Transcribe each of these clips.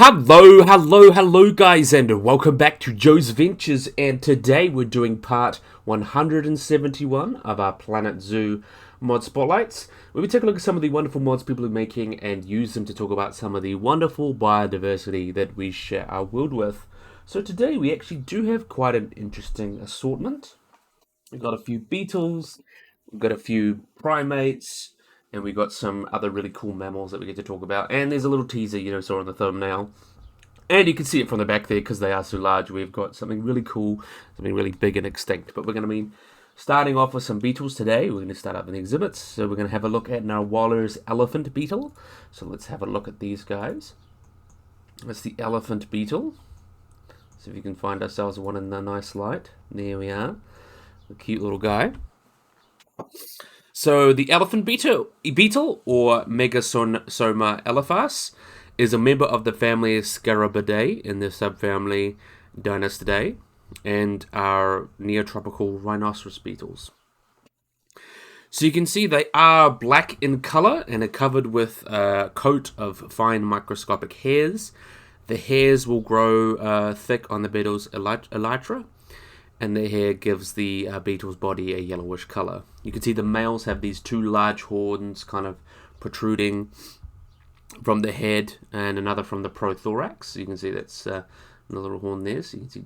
Hello guys, and welcome back to Joe's Ventures, and today we're doing part 171 of our Planet Zoo mod spotlights, where we take a look at some of the wonderful mods people are making and use them to talk about some of the wonderful biodiversity that we share our world with. So today we actually do have quite an interesting assortment. We've got a few beetles, we've got a few primates, and we got some other really cool mammals that we get to talk about. And there's a little teaser, saw in the thumbnail. And you can see it from the back there because they are so large. We've got something really cool, something really big and extinct. But we're going to be starting off with some beetles today. We're going to start up in the exhibits. So we're going to have a look at Waller's elephant beetle. So let's have a look at these guys. That's the elephant beetle. See if we can find ourselves one in the nice light. There we are. A cute little guy. So the elephant beetle or Megasoma elephas, is a member of the family Scarabidae in the subfamily Dinostidae and are neotropical rhinoceros beetles. So you can see they are black in color and are covered with a coat of fine microscopic hairs. The hairs will grow thick on the beetle's elytra, and the hair gives the beetle's body a yellowish color. You can see the males have these two large horns kind of protruding from the head and another from the prothorax. You can see that's a little horn there, so you can see,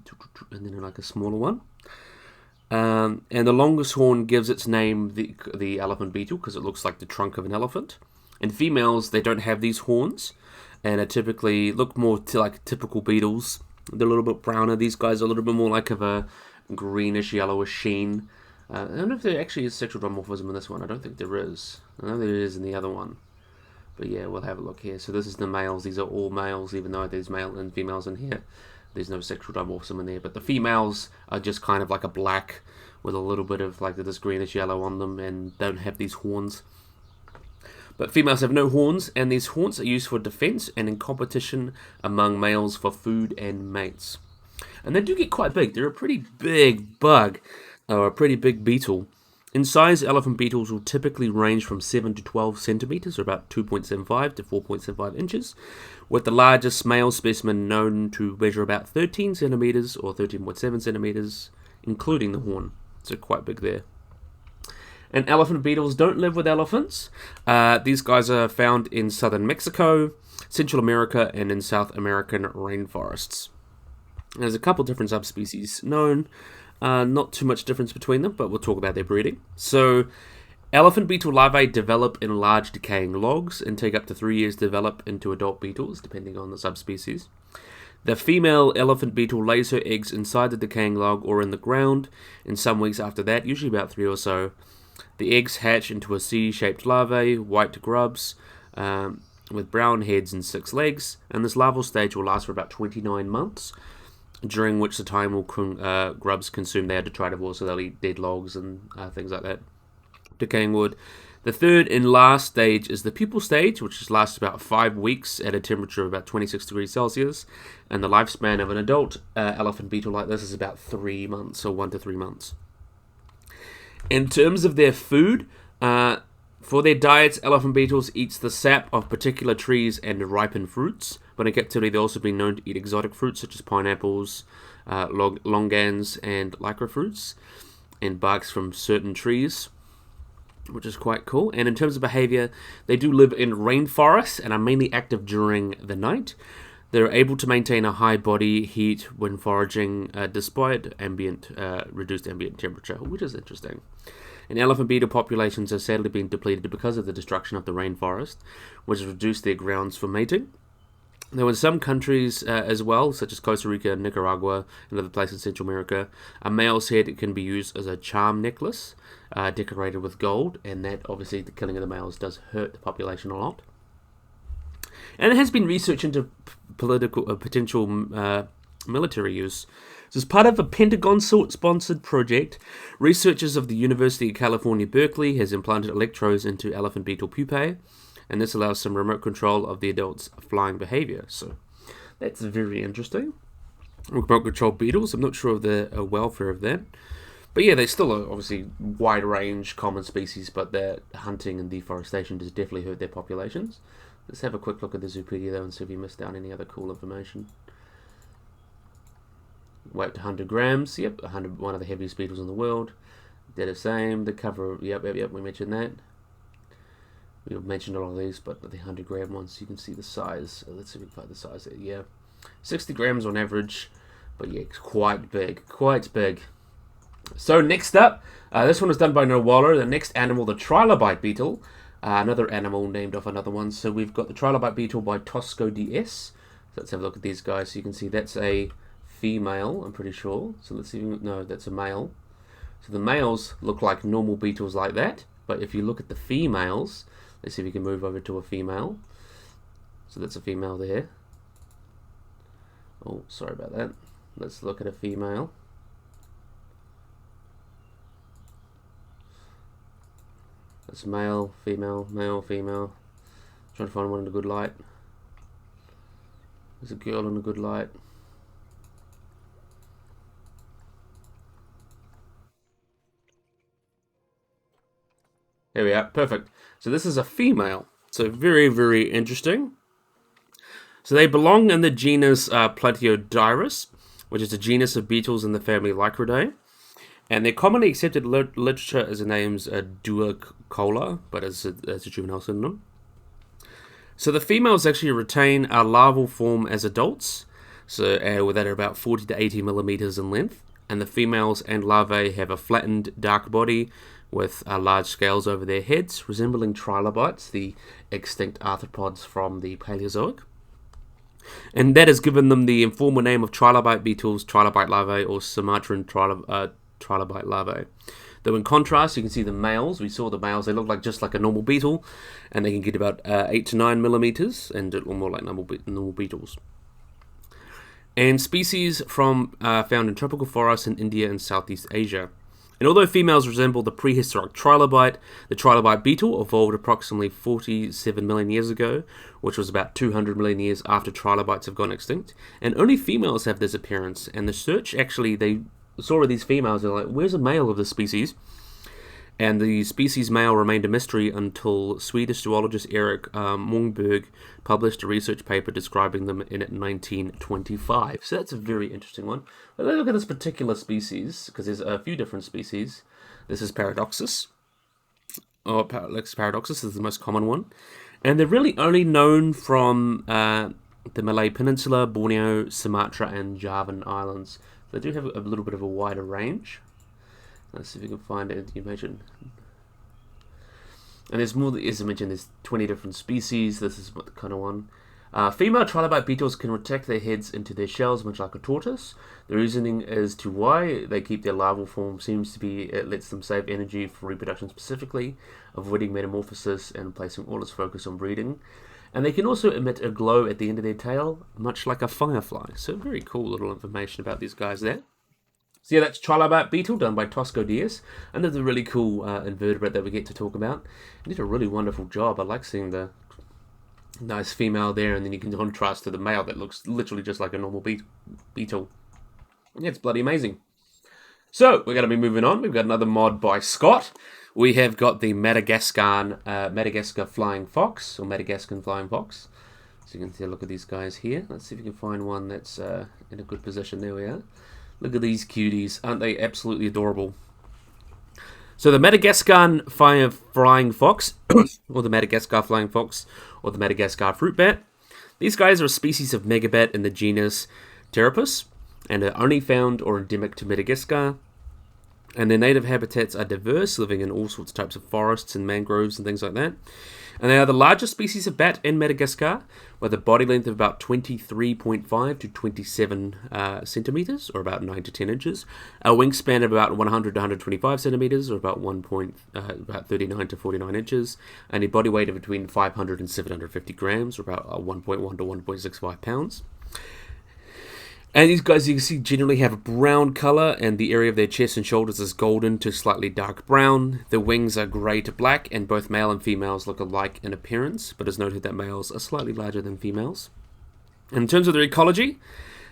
and then like a smaller one. And the longest horn gives its name the elephant beetle because it looks like the trunk of an elephant. In females, they don't have these horns and are typically look more like typical beetles. They're a little bit browner. These guys are a little bit more like of a greenish, yellowish sheen. I don't know if there actually is sexual dimorphism in this one. I don't think there is. I know there is in the other one. But yeah, we'll have a look here. So this is the males. These are all males, even though there's male and females in here. There's no sexual dimorphism in there. But the females are just kind of like a black with a little bit of like this greenish yellow on them and don't have these horns. But females have no horns, and these horns are used for defense and in competition among males for food and mates. And they do get quite big. They're a pretty big bug, or a pretty big beetle. In size, elephant beetles will typically range from 7 to 12 centimeters, or about 2.75 to 4.75 inches, with the largest male specimen known to measure about 13 centimeters or 13.7 centimeters, including the horn. So quite big there. And elephant beetles don't live with elephants. These guys are found in southern Mexico, Central America, and in South American rainforests. There's a couple different subspecies known. Not too much difference between them, but we'll talk about their breeding. So, elephant beetle larvae develop in large decaying logs and take up to 3 years to develop into adult beetles, depending on the subspecies. The female elephant beetle lays her eggs inside the decaying log or in the ground in some weeks after that, usually about 3 or so. The eggs hatch into a C-shaped larvae, white grubs, with brown heads and 6 legs, and this larval stage will last for about 29 months, during which the time will grubs consume their detritivores, so they'll eat dead logs and things like that, decaying wood. The third and last stage is the pupal stage, which lasts about 5 weeks at a temperature of about 26 degrees Celsius, and the lifespan of an adult elephant beetle like this is about 3 months, or 1 to 3 months. In terms of their food, for their diets, elephant beetles eat the sap of particular trees and ripened fruits. But in captivity, they've also been known to eat exotic fruits such as pineapples, longans, and lycra fruits, and barks from certain trees, which is quite cool. And in terms of behavior, they do live in rainforests and are mainly active during the night. They're able to maintain a high body heat when foraging despite reduced ambient temperature, which is interesting. And elephant beetle populations have sadly been depleted because of the destruction of the rainforest, which has reduced their grounds for mating. Though in some countries as well, such as Costa Rica, Nicaragua, and other places in Central America, a male's head can be used as a charm necklace decorated with gold, and that obviously the killing of the males does hurt the population a lot. And it has been research into potential military use. So as part of a Pentagon-sponsored project, researchers of the University of California, Berkeley has implanted electrodes into elephant beetle pupae, and this allows some remote control of the adult's flying behavior. So that's very interesting. Remote control beetles, I'm not sure of the welfare of that. But yeah, they still are obviously wide range common species, but their hunting and deforestation does definitely hurt their populations. Let's have a quick look at the Zoopedia though and see if we missed out any other cool information. Weight 100 grams. Yep, one of the heaviest beetles in the world. They're the same. The cover. Yep. We mentioned that. We mentioned all of these, but the 100-gram ones, you can see the size. Let's see if we can find the size there. Yeah, 60 grams on average, but yeah, it's quite big. Quite big. So next up, this one was done by Nowaller. The next animal, the Trilobite beetle, another animal named off another one. So we've got the Trilobite beetle by Tosco DS. So let's have a look at these guys. So you can see that's a female, I'm pretty sure. So let's see. No, that's a male. So the males look like normal beetles like that, but if you look at the females, let's see if we can move over to a female. So that's a female there. Oh, sorry about that. Let's look at a female. That's male, female, male, female. Trying to find one in a good light. There's a girl in a good light. There we are, perfect. So this is a female. So very, very interesting. So they belong in the genus Platyodyrus, which is a genus of beetles in the family Lycridae. And their commonly accepted literature as the name's Duocola, but as a juvenile synonym. So the females actually retain a larval form as adults, so that are about 40 to 80 millimeters in length. And the females and larvae have a flattened, dark body with large scales over their heads, resembling trilobites, the extinct arthropods from the Paleozoic. And that has given them the informal name of trilobite beetles, trilobite larvae, or Sumatran trilobite larvae. Though in contrast, you can see the males. We saw the males; they look like just like a normal beetle, and they can get about 8 to 9 millimeters, and or more like normal beetles. And species found in tropical forests in India and Southeast Asia. And although females resemble the prehistoric trilobite, the trilobite beetle evolved approximately 47 million years ago, which was about 200 million years after trilobites have gone extinct. And only females have this appearance. And the search actually, they saw these females, they're like, where's a male of this species? And the species male remained a mystery until Swedish zoologist Erik Mångberg published a research paper describing them in 1925. So that's a very interesting one. But let's look at this particular species, because there's a few different species. This is Paradoxus. Paradoxus is the most common one. And they're really only known from the Malay Peninsula, Borneo, Sumatra, and Javan Islands. So they do have a little bit of a wider range. Let's see if we can find it. You mentioned, and there's more. As I mentioned, there's 20 different species. This is what the kind of one. Female trilobite beetles can retract their heads into their shells, much like a tortoise. The reasoning as to why they keep their larval form seems to be it lets them save energy for reproduction specifically, avoiding metamorphosis and placing all its focus on breeding. And they can also emit a glow at the end of their tail, much like a firefly. So very cool little information about these guys there. So yeah, that's Trilobite beetle done by Tosco DS. Another really cool invertebrate that we get to talk about. It did a really wonderful job. I like seeing the nice female there, and then you can contrast to the male that looks literally just like a normal beetle. Yeah, it's bloody amazing. So we're going to be moving on. We've got another mod by Scott. We have got the Madagascar flying fox, or Madagascan flying fox. So you can take a look at these guys here. Let's see if we can find one that's in a good position. There we are. Look at these cuties. Aren't they absolutely adorable? So the Madagascar flying fox, or the Madagascar flying fox, or the Madagascar fruit bat. These guys are a species of megabat in the genus Pteropus, and are only found or endemic to Madagascar. And their native habitats are diverse, living in all sorts of types of forests and mangroves and things like that. And they are the largest species of bat in Madagascar, with a body length of about 23.5 to 27 centimeters, or about 9 to 10 inches, a wingspan of about 100 to 125 centimeters, or about 39 to 49 inches, and a body weight of between 500 and 750 grams, or about 1.1 to 1.65 pounds. And these guys, you can see, generally have a brown color, and the area of their chest and shoulders is golden to slightly dark brown. The wings are grey to black, and both male and females look alike in appearance, but it's noted that males are slightly larger than females. In terms of their ecology,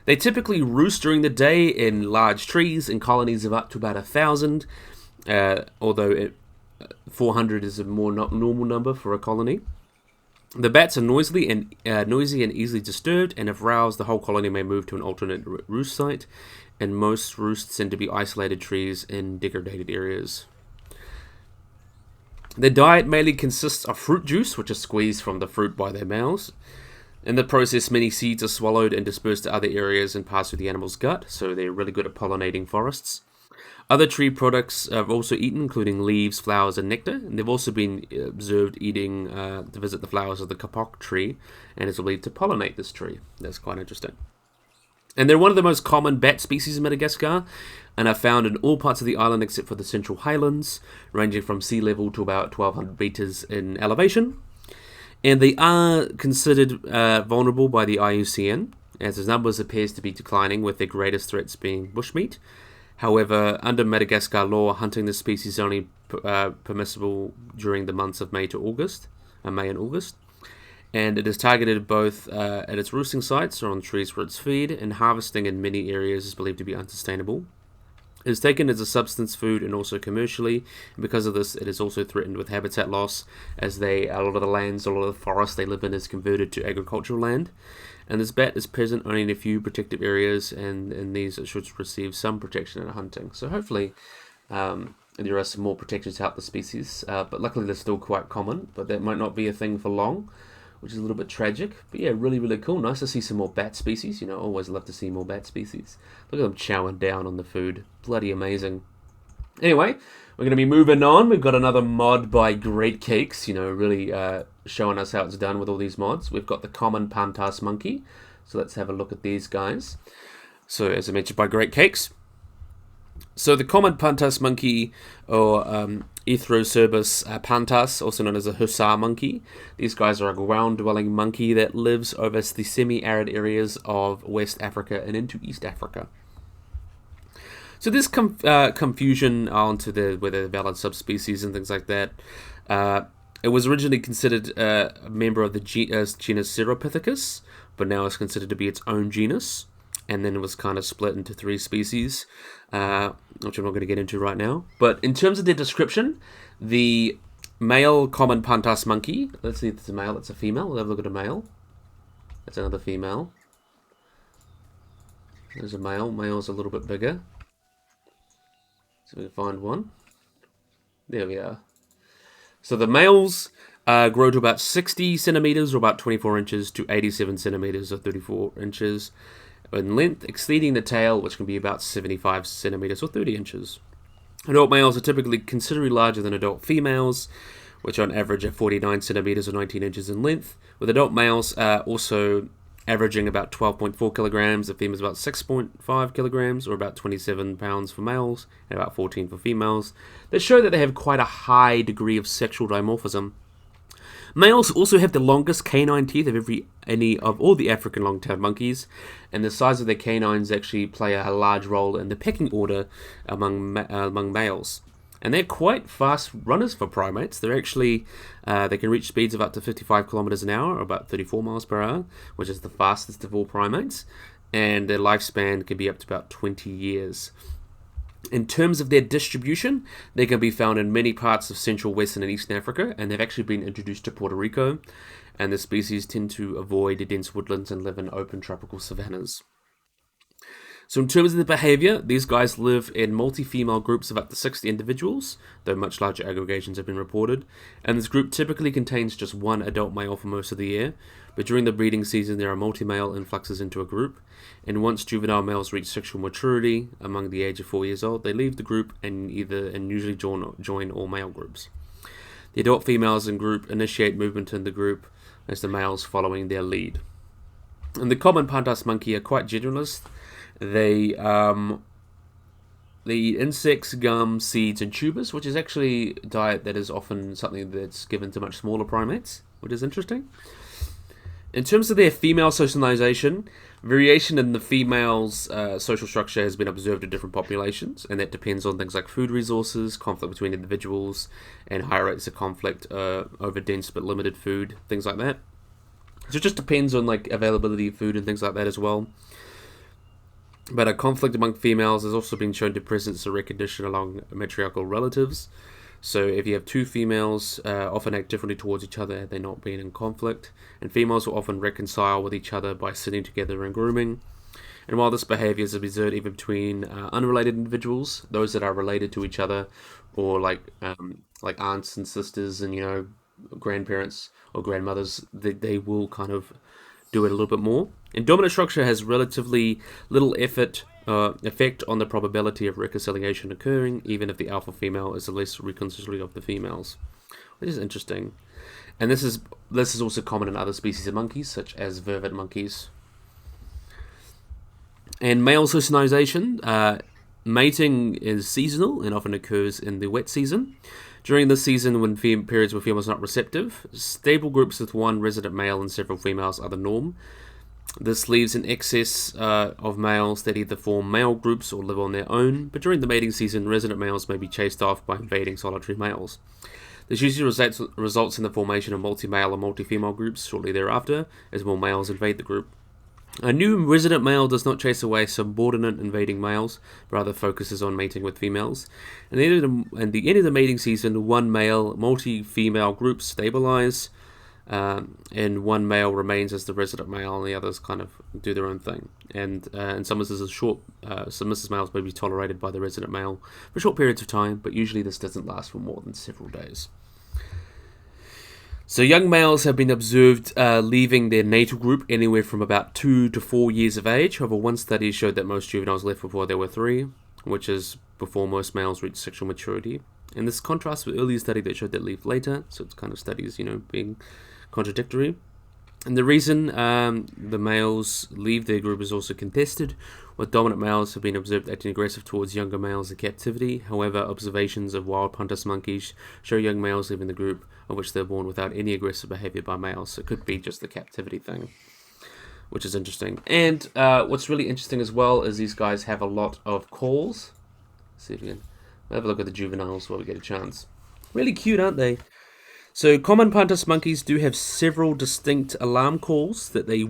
they typically roost during the day in large trees in colonies of up to about 1,000, although 400 is a more normal number for a colony. The bats are noisy and easily disturbed, and if roused, the whole colony may move to an alternate roost site, and most roosts tend to be isolated trees in degraded areas. Their diet mainly consists of fruit juice, which is squeezed from the fruit by their mouths. In the process, many seeds are swallowed and dispersed to other areas and pass through the animal's gut, so they're really good at pollinating forests. Other tree products are also eaten, including leaves, flowers, and nectar. And they've also been observed eating to visit the flowers of the kapok tree, and is believed to pollinate this tree. That's quite interesting. And they're one of the most common bat species in Madagascar, and are found in all parts of the island except for the central highlands, ranging from sea level to about 1,200 meters in elevation. And they are considered vulnerable by the IUCN, as their numbers appears to be declining, with their greatest threats being bushmeat. However, under Madagascar law, hunting this species is only permissible during the months of May and August, and it is targeted both at its roosting sites or on trees where it's feed, and harvesting in many areas is believed to be unsustainable. It is taken as a substance food and also commercially, and because of this, it is also threatened with habitat loss, as a lot of the forest they live in is converted to agricultural land. And this bat is present only in a few protected areas, and in these it should receive some protection in hunting. So hopefully there are some more protections to help the species, but luckily they're still quite common, but that might not be a thing for long, which is a little bit tragic. But yeah, really, really cool. Nice to see some more bat species. Always love to see more bat species. Look at them chowing down on the food. Bloody amazing. Anyway, we're going to be moving on. We've got another mod by GreatCakes, really showing us how it's done with all these mods. We've got the common pantas monkey. So let's have a look at these guys. So as I mentioned, by GreatCakes. So the common pantas monkey, or Ethrocerbus pantas, also known as a hussar monkey. These guys are a ground-dwelling monkey that lives over the semi-arid areas of West Africa and into East Africa. So there's confusion onto whether they're valid subspecies and things like that. It was originally considered a member of the genus Ceropithecus, but now it's considered to be its own genus. And then it was kind of split into 3 species, which I'm not going to get into right now. But in terms of their description, the male common pantas monkey, let's see if it's a male, it's a female. We'll have a look at a male. That's another female. There's a male. Male's a little bit bigger. So we can find one. There we are. So the males grow to about 60 centimeters, or about 24 inches, to 87 centimeters, or 34 inches. In length, exceeding the tail, which can be about 75 centimeters or 30 inches. Adult males are typically considerably larger than adult females, which on average are 49 centimeters or 19 inches in length, with adult males also averaging about 12.4 kilograms, the females about 6.5 kilograms, or about 27 pounds for males, and about 14 for females, that show that they have quite a high degree of sexual dimorphism. Males also have the longest canine teeth of any of all the African long-tailed monkeys, and the size of their canines actually play a large role in the pecking order among males. And they're quite fast runners for primates. They're actually, they can reach speeds of up to 55 kilometers an hour, or about 34 miles per hour, which is the fastest of all primates, and their lifespan can be up to about 20 years. In terms of their distribution, they can be found in many parts of Central, Western, and Eastern Africa, and they've actually been introduced to Puerto Rico, and the species tend to avoid dense woodlands and live in open tropical savannas. So in terms of the behavior, these guys live in multi-female groups of up to 60 individuals, though much larger aggregations have been reported, and this group typically contains just one adult male for most of the year, but during the breeding season there are multi-male influxes into a group, and once juvenile males reach sexual maturity among the age of 4 years old, they leave the group and usually join all male groups. The adult females in group initiate movement in the group as the males following their lead. And the common pantas monkey are quite generalist. They eat insects, gum, seeds, and tubers, which is actually a diet that is often something that's given to much smaller primates, which is interesting. In terms of their female socialization, variation in the female's social structure has been observed in different populations, and that depends on things like food resources, conflict between individuals, and high rates of conflict over dense but limited food, things like that. So it just depends on availability of food and things like that as well. But a conflict among females has also been shown to presence a recognition along matriarchal relatives. So if you have two females, often act differently towards each other, they're not being in conflict, and females will often reconcile with each other by sitting together and grooming. And while this behavior is observed even between unrelated individuals, those that are related to each other, or like aunts and sisters, and grandparents or grandmothers, they will kind of do it a little bit more. And dominant structure has relatively little effect on the probability of reconciliation occurring, even if the alpha female is the less reconciliatory of the females, which is interesting. And this is also common in other species of monkeys, such as vervet monkeys. And male socialization, mating is seasonal and often occurs in the wet season. During this season, when periods where females are not receptive, stable groups with one resident male and several females are the norm. This leaves an excess of males that either form male groups or live on their own, but during the mating season, resident males may be chased off by invading solitary males. This usually results in the formation of multi-male or multi-female groups shortly thereafter, as more males invade the group. A new resident male does not chase away subordinate invading males, but rather focuses on mating with females. At the end of the mating season, one male, multi-female groups stabilize, and one male remains as the resident male, and the others kind of do their own thing. And in some instances, submissive males may be tolerated by the resident male for short periods of time, but usually this doesn't last for more than several days. So young males have been observed leaving their natal group anywhere from about 2 to 4 years of age. However, one study showed that most juveniles left before they were 3, which is before most males reach sexual maturity. And this contrasts with earlier study that showed that leave later, so it's kind of studies, being contradictory. And the reason the males leave their group is also contested, with dominant males have been observed acting aggressive towards younger males in captivity. However, observations of wild puntus monkeys show young males leaving the group of which they're born without any aggressive behavior by males. So it could be just the captivity thing, which is interesting. And what's really interesting as well is these guys have a lot of calls. Let's see if we can have a look at the juveniles while we get a chance. Really cute, aren't they? So common puntus monkeys do have several distinct alarm calls that they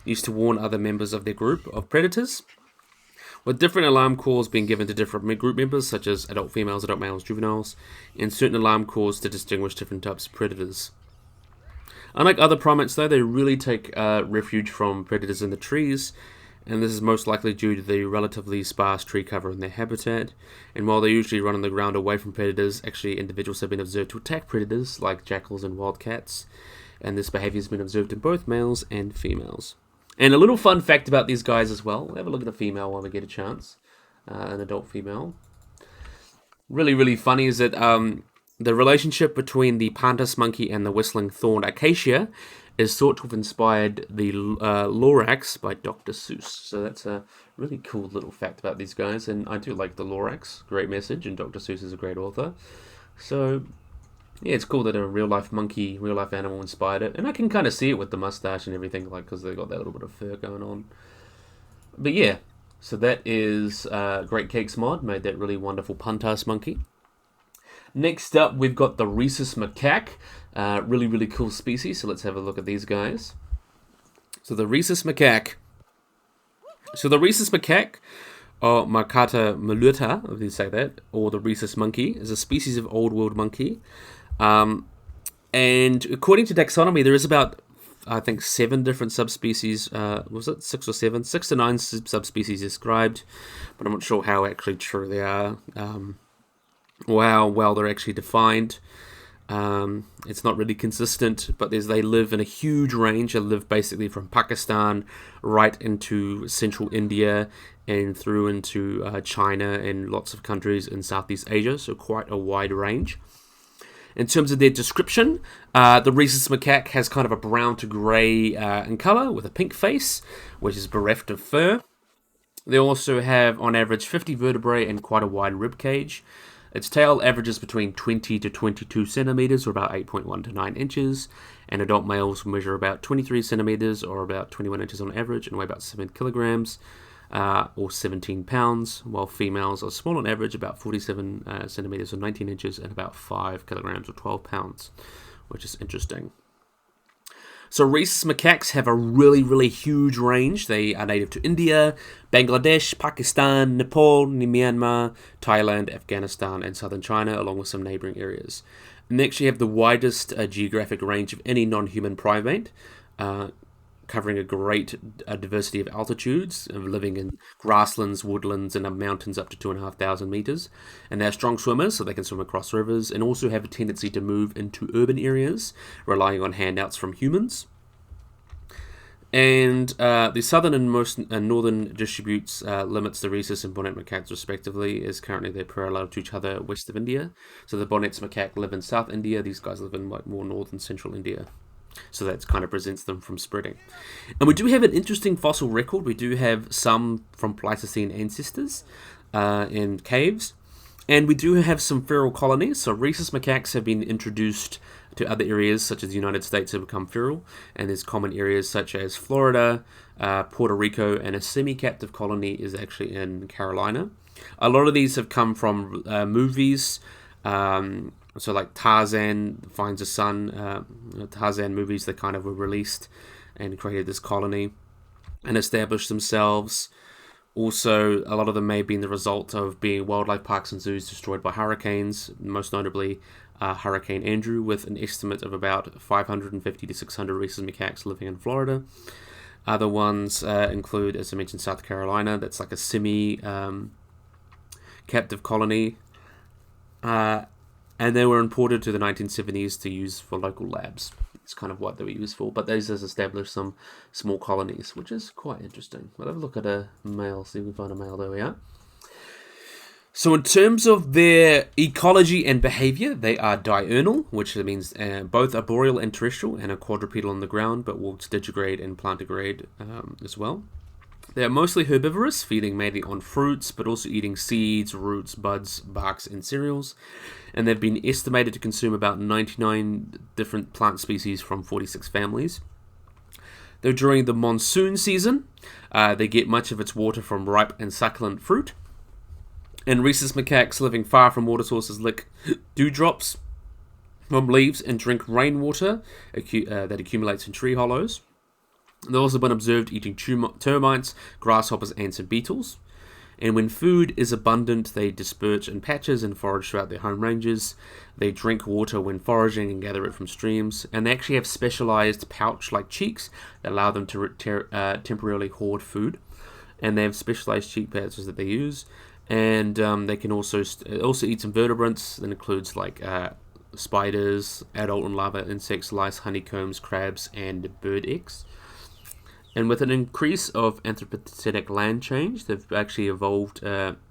used to warn other members of their group of predators, with different alarm calls being given to different group members, such as adult females, adult males, juveniles, and certain alarm calls to distinguish different types of predators. Unlike other primates, though, they really take refuge from predators in the trees, and this is most likely due to the relatively sparse tree cover in their habitat. And while they usually run on the ground away from predators, actually individuals have been observed to attack predators like jackals and wildcats, and this behavior has been observed in both males and females. And a little fun fact about these guys as well, we'll have a look at a female while we get a chance, an adult female. Really, really funny is that the relationship between the puntus monkey and the whistling thorned acacia is thought to have inspired the Lorax by Dr. Seuss. So that's a really cool little fact about these guys, and I do like the Lorax, great message, and Dr. Seuss is a great author. So yeah, it's cool that a real-life monkey, real-life animal inspired it, and I can kind of see it with the mustache and everything, like, because they got that little bit of fur going on. But yeah, so that is GreatCakeMods made that really wonderful puntus monkey. Next up, we've got the Rhesus macaque. Really, really cool species. So let's have a look at these guys. So the Rhesus macaque. Or Macaque meluta, if you say that, or the Rhesus monkey, is a species of old world monkey. And according to taxonomy, there is about, I think, 7 different subspecies. Was it 6 or 7? 6 to 9 subspecies described, but I'm not sure how actually true they are. Or how well they're actually defined. It's not really consistent, but they live in a huge range. They live basically from Pakistan right into central India and through into China and lots of countries in Southeast Asia, so quite a wide range. In terms of their description, the Rhesus macaque has kind of a brown to grey in colour with a pink face, which is bereft of fur. They also have, on average, 50 vertebrae and quite a wide rib cage. Its tail averages between 20 to 22 centimeters, or about 8.1 to 9 inches, and adult males measure about 23 centimeters, or about 21 inches on average, and weigh about 7 kilograms, or 17 pounds, while females are small on average, about 47 centimeters, or 19 inches, and about 5 kilograms, or 12 pounds, which is interesting. So rhesus macaques have a really, really huge range. They are native to India, Bangladesh, Pakistan, Nepal, Myanmar, Thailand, Afghanistan, and southern China, along with some neighboring areas. And they actually have the widest geographic range of any non-human primate, covering a great diversity of altitudes, living in grasslands, woodlands, and mountains up to 2,500 meters. And they're strong swimmers, so they can swim across rivers, and also have a tendency to move into urban areas, relying on handouts from humans. And the southern and most northern distributes limits the rhesus and bonnet macaques respectively, as currently they're parallel to each other west of India. So the bonnet macaque live in South India, these guys live in more northern central India. So that kind of prevents them from spreading. And we do have an interesting fossil record. We do have some from Pleistocene ancestors in caves. And we do have some feral colonies. So rhesus macaques have been introduced to other areas, such as the United States, have become feral. And there's common areas such as Florida, Puerto Rico, and a semi-captive colony is actually in Carolina. A lot of these have come from movies. So like Tarzan Finds a Son, Tarzan movies that kind of were released and created this colony and established themselves. Also, a lot of them may have been the result of being wildlife parks and zoos destroyed by hurricanes, most notably Hurricane Andrew, with an estimate of about 550 to 600 rhesus macaques living in Florida. Other ones include, as I mentioned, South Carolina. That's like a semi-captive colony. And they were imported to the 1970s to use for local labs. It's kind of what they were used for. But these has established some small colonies, which is quite interesting. We'll have a look at a male, see if we find a male. There we are. So in terms of their ecology and behavior, they are diurnal, which means both arboreal and terrestrial, and are quadrupedal on the ground, but will digigrade and plantigrade as well. They are mostly herbivorous, feeding mainly on fruits, but also eating seeds, roots, buds, barks, and cereals. And they've been estimated to consume about 99 different plant species from 46 families. Though during the monsoon season, they get much of its water from ripe and succulent fruit. And rhesus macaques living far from water sources lick dewdrops from leaves and drink rainwater that accumulates in tree hollows. They've also been observed eating termites, grasshoppers, and some beetles. And when food is abundant, they disperse in patches and forage throughout their home ranges. They drink water when foraging and gather it from streams. And they actually have specialized pouch-like cheeks that allow them to temporarily hoard food. And they have specialized cheek pouches that they use. And they can also eat some vertebrates. That includes like spiders, adult and larva insects, lice, honeycombs, crabs, and bird eggs. And with an increase of anthropogenic land change, they've actually evolved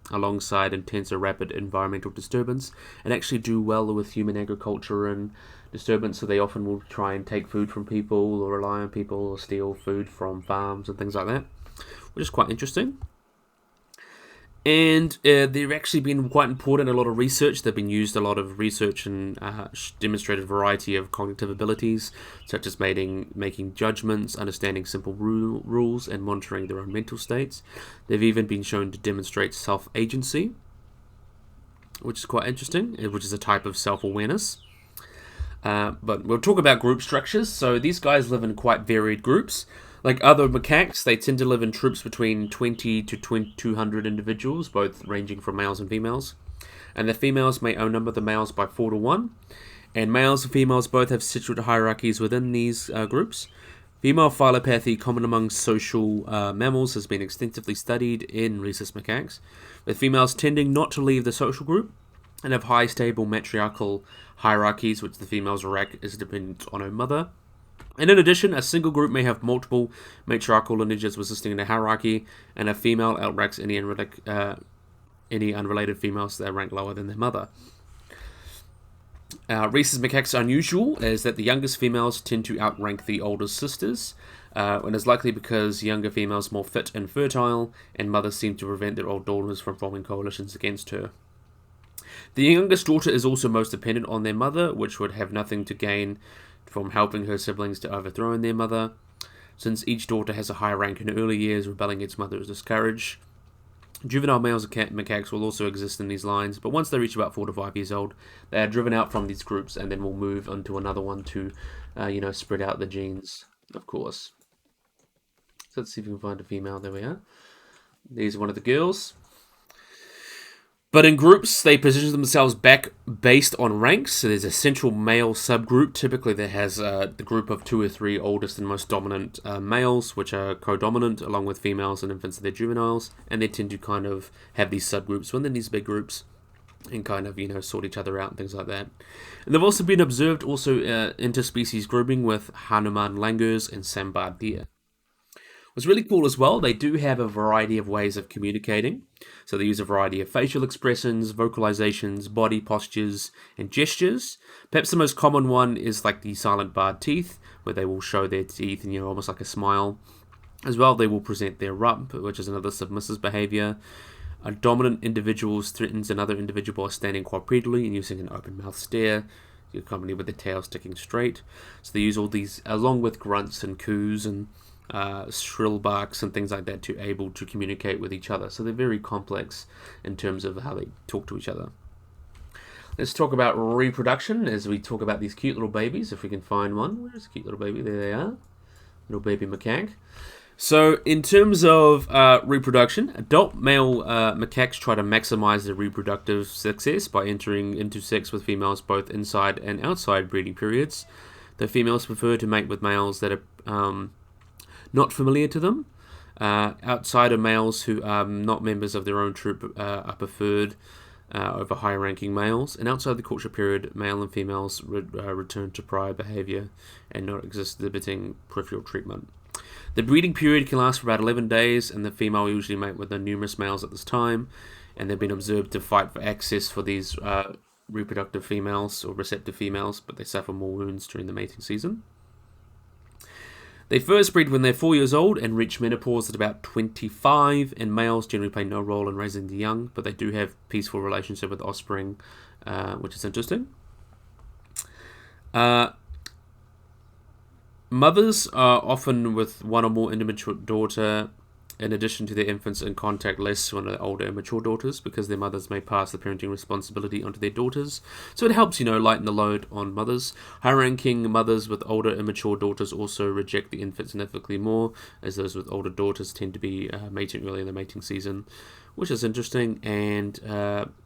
alongside intense or rapid environmental disturbance and actually do well with human agriculture and disturbance. So they often will try and take food from people or rely on people or steal food from farms and things like that, which is quite interesting. And they've actually been quite important in a lot of research. They've been used a lot of research and demonstrated a variety of cognitive abilities, such as making judgments, understanding simple rules, and monitoring their own mental states. They've even been shown to demonstrate self-agency, which is quite interesting, which is a type of self-awareness. But we'll talk about group structures. So these guys live in quite varied groups. Like other macaques, they tend to live in troops between 20 to 200 individuals, both ranging from males and females. And the females may outnumber the males by 4 to 1. And males and females both have sexual hierarchies within these groups. Female philopathy, common among social mammals, has been extensively studied in rhesus macaques, with females tending not to leave the social group and have high stable matriarchal hierarchies, which the female's rank is dependent on her mother. And in addition, a single group may have multiple matriarchal lineages resisting in a hierarchy, and a female outranks any unrelated females that rank lower than their mother. Rhesus macaques are unusual, as that the youngest females tend to outrank the older sisters, and is likely because younger females are more fit and fertile, and mothers seem to prevent their old daughters from forming coalitions against her. The youngest daughter is also most dependent on their mother, which would have nothing to gain from helping her siblings to overthrow their mother. Since each daughter has a high rank in early years, rebelling against mother is discouraged. Juvenile males of macaques will also exist in these lines, but once they reach about 4 to 5 years old, they are driven out from these groups and then will move onto another one to, spread out the genes of course. So let's see if we can find a female. There we are. These are one of the girls. But in groups, they position themselves back based on ranks. So there's a central male subgroup, typically that has the group of 2 or 3 oldest and most dominant males, which are co-dominant, along with females and infants of their juveniles. And they tend to kind of have these subgroups within these big groups and kind of, sort each other out and things like that. And they've also been observed interspecies grouping with Hanuman langurs and sambar deer. What's really cool as well, they do have a variety of ways of communicating. So they use a variety of facial expressions, vocalizations, body postures, and gestures. Perhaps the most common one is like the silent barred teeth, where they will show their teeth and, almost like a smile. As well, they will present their rump, which is another submissive behavior. A dominant individual threatens another individual by standing quadrupedally and using an open mouth stare, accompanied with the tail sticking straight. So they use all these, along with grunts and coos and shrill barks and things like that, to able to communicate with each other. So they're very complex in terms of how they talk to each other. Let's talk about reproduction as we talk about these cute little babies. If we can find one. Where's the cute little baby? There they are. Little baby macaque. So in terms of reproduction, adult male macaques try to maximize their reproductive success by entering into sex with females both inside and outside breeding periods. The females prefer to mate with males that are not familiar to them. Outsider males who are not members of their own troop are preferred over higher-ranking males. And outside the courtship period, male and females return to prior behavior and not exhibiting peripheral treatment. The breeding period can last for about 11 days, and the female usually mate with the numerous males at this time, and they've been observed to fight for access for these reproductive females or receptive females, but they suffer more wounds during the mating season. They first breed when they're 4 years old and reach menopause at about 25, and males generally play no role in raising the young, but they do have peaceful relationship with offspring, which is interesting. Mothers are often with one or more immature daughter, in addition to their infants, in contact less when they're older immature daughters, because their mothers may pass the parenting responsibility onto their daughters. So it helps, lighten the load on mothers. High-ranking mothers with older immature daughters also reject the infant significantly more, as those with older daughters tend to be mating early in the mating season, which is interesting. And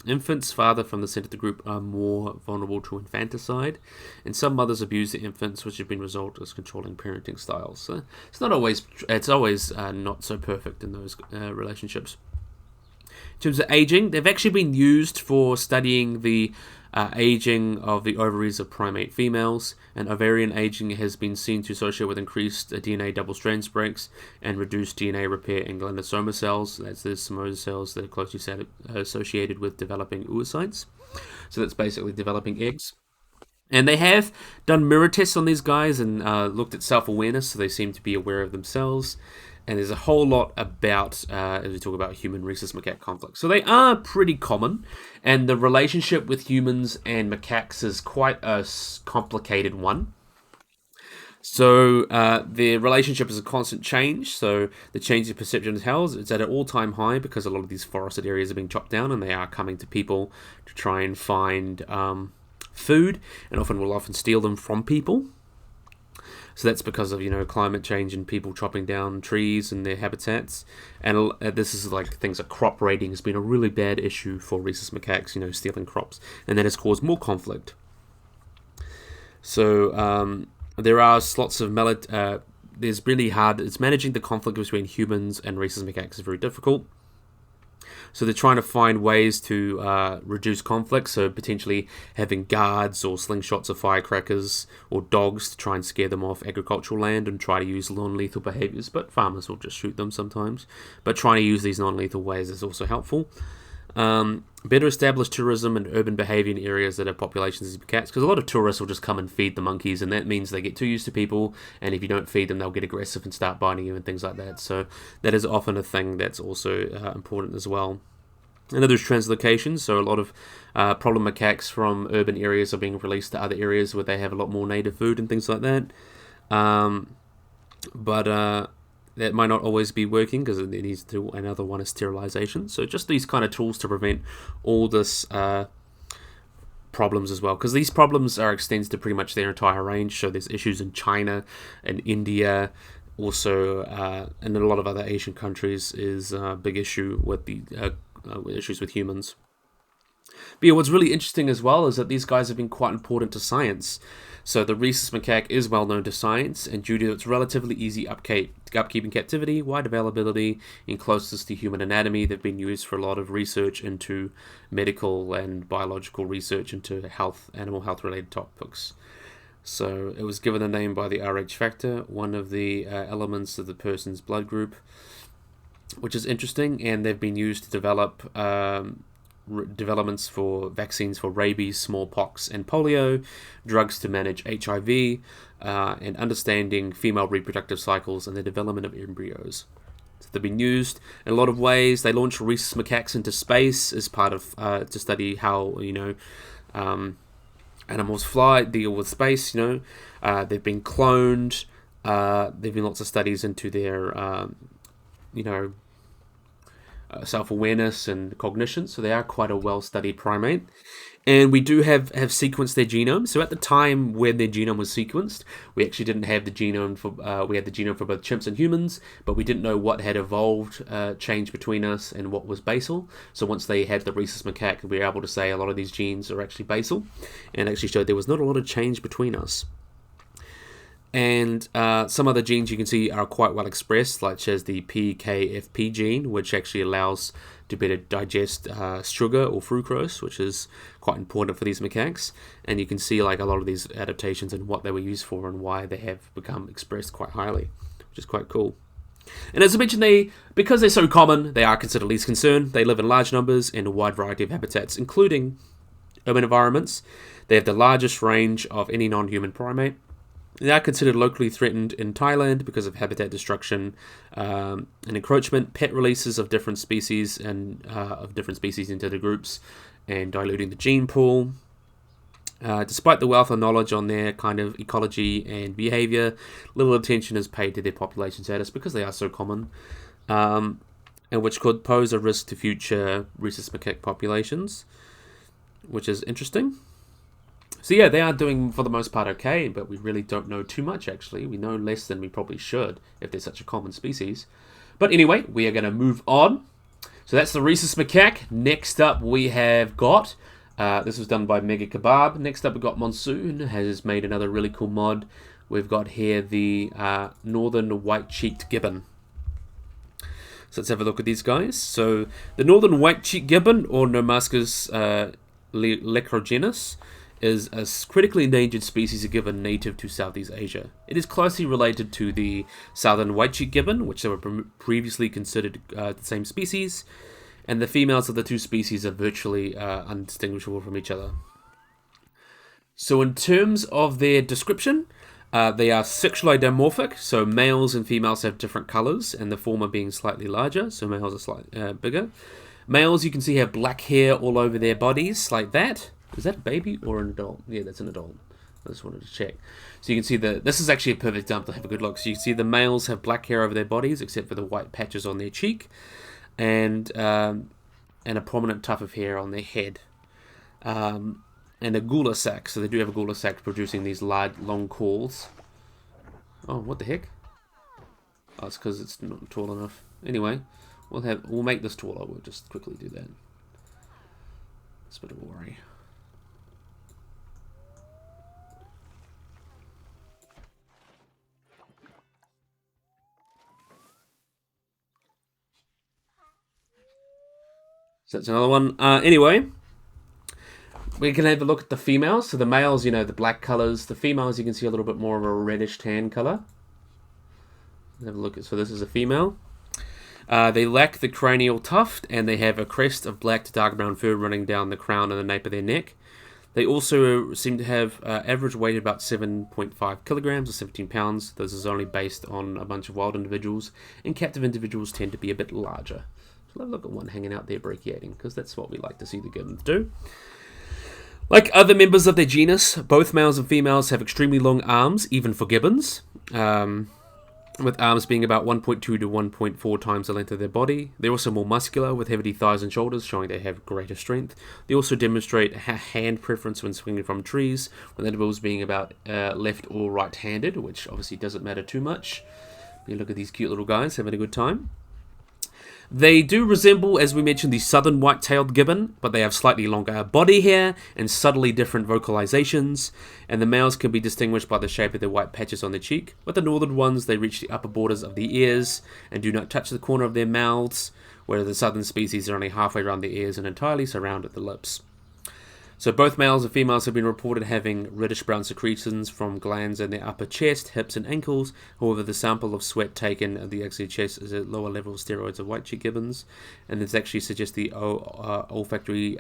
infants farther from the center of the group are more vulnerable to infanticide, and some mothers abuse their infants, which have been result as controlling parenting styles. So it's always not so perfect in those relationships. In terms of aging, they've actually been used for studying the aging of the ovaries of primate females, and ovarian aging has been seen to associate with increased DNA double-strand breaks and reduced DNA repair in glioblastoma cells. That's the somoza cells that are closely associated with developing oocytes. So that's basically developing eggs. And they have done mirror tests on these guys and looked at self-awareness, so they seem to be aware of themselves. And there's a whole lot about, as we talk about human rhesus macaque conflict. So they are pretty common, and the relationship with humans and macaques is quite a complicated one. So their relationship is a constant change. So the change in perception of hell is at an all-time high because a lot of these forested areas are being chopped down, and they are coming to people to try and find food, and will often steal them from people. So that's because of, climate change and people chopping down trees and their habitats. And this is like things like crop raiding has been a really bad issue for rhesus macaques, stealing crops. And that has caused more conflict. So there are lots of there's really hard. It's managing the conflict between humans and rhesus macaques is very difficult. So they're trying to find ways to reduce conflict, so potentially having guards or slingshots or firecrackers or dogs to try and scare them off agricultural land and try to use non-lethal behaviors, but farmers will just shoot them sometimes. But trying to use these non-lethal ways is also helpful. Better established tourism and urban behavior in areas that have populations of cats, because a lot of tourists will just come and feed the monkeys, and that means they get too used to people, and if you don't feed them, they'll get aggressive and start biting you and things like that. So that is often a thing that's also important as well. And then there's translocation, so a lot of problem macaques from urban areas are being released to other areas where they have a lot more native food and things like that. But that might not always be working because it needs to. Another one is sterilization. So just these kind of tools to prevent all this problems as well, because these problems are extended to pretty much their entire range. So there's issues in China and India, also, and in a lot of other Asian countries is a big issue with the issues with humans. But yeah, what's really interesting as well is that these guys have been quite important to science. So the Rhesus macaque is well known to science, and due to its relatively easy upkeep in captivity, wide availability, and closeness to human anatomy, they've been used for a lot of research into medical and biological research into animal health related topics. So it was given a name by the Rh factor, one of the elements of the person's blood group, which is interesting, and they've been used to develop developments for vaccines for rabies, smallpox, and polio, drugs to manage HIV, and understanding female reproductive cycles and the development of embryos. So they've been used in a lot of ways. They launched Rhesus macaques into space as part of to study how animals fly, deal with space. They've been cloned. There've been lots of studies into their self-awareness and cognition, so they are quite a well-studied primate. And we do have sequenced their genome. So at the time when their genome was sequenced, we actually didn't have the genome for we had the genome for both chimps and humans, but we didn't know what had evolved, changed between us, and what was basal. So once they had the Rhesus macaque, we were able to say a lot of these genes are actually basal, and actually showed there was not a lot of change between us. And some other genes you can see are quite well expressed, such as the PKFP gene, which actually allows to better digest sugar or fructose, which is quite important for these macaques. And you can see like a lot of these adaptations and what they were used for and why they have become expressed quite highly, which is quite cool. And as I mentioned, because they're so common, they are considered least concern. They live in large numbers in a wide variety of habitats, including urban environments. They have the largest range of any non-human primate. They are considered locally threatened in Thailand because of habitat destruction and encroachment, pet releases of different species into the groups, and diluting the gene pool. Despite the wealth of knowledge on their kind of ecology and behavior, little attention is paid to their population status because they are so common, and which could pose a risk to future Rhesus macaque populations, which is interesting. So yeah, they are doing, for the most part, okay, but we really don't know too much, actually. We know less than we probably should, if they're such a common species. But anyway, we are going to move on. So that's the Rhesus macaque. Next up, we have got, this was done by Mega Kebab. Next up, we've got Monsoon, has made another really cool mod. We've got here the northern white-cheeked gibbon. So let's have a look at these guys. So the northern white-cheeked gibbon, or Nomascus lecrogenus, is a critically endangered species of gibbon native to Southeast Asia. It is closely related to the southern white-cheeked gibbon, which they were previously considered the same species, and the females of the two species are virtually undistinguishable from each other. So in terms of their description, they are sexually dimorphic, so males and females have different colors, and the former being slightly larger, so males are slightly bigger. Males, you can see, have black hair all over their bodies, like that. Is that a baby or an adult? Yeah, that's an adult. I just wanted to check. So you can see this is actually a perfect example to have a good look. So you can see the males have black hair over their bodies, except for the white patches on their cheek, and a prominent tuft of hair on their head. And a gular sac. So they do have a gular sac producing these large, long calls. Oh, what the heck? Oh, it's because it's not tall enough. Anyway, we'll make this taller. We'll just quickly do that. It's a bit of a worry. So that's another one. Anyway, we can have a look at the females. So the males, the black colors. The females, you can see a little bit more of a reddish tan color. Have a look at. So this is a female. They lack the cranial tuft, and they have a crest of black to dark brown fur running down the crown and the nape of their neck. They also seem to have average weight of about 7.5 kilograms or 17 pounds. This is only based on a bunch of wild individuals, and captive individuals tend to be a bit larger. So let's look at one hanging out there brachiating, because that's what we like to see the gibbons do. Like other members of their genus, both males and females have extremely long arms, even for gibbons. with arms being about 1.2 to 1.4 times the length of their body. They're also more muscular, with heavy thighs and shoulders, showing they have greater strength. They also demonstrate hand preference when swinging from trees, with edibles being about left or right-handed, which obviously doesn't matter too much. You look at these cute little guys having a good time. They do resemble, as we mentioned, the southern white-tailed gibbon, but they have slightly longer body hair and subtly different vocalizations, and the males can be distinguished by the shape of their white patches on their cheek. With the northern ones, they reach the upper borders of the ears and do not touch the corner of their mouths, whereas the southern species are only halfway around the ears and entirely surround at the lips. So both males and females have been reported having reddish-brown secretions from glands in their upper chest, hips, and ankles. However, the sample of sweat taken at the axillary chest is at lower level of steroids of white-cheeked gibbons, and this actually suggests the olfactory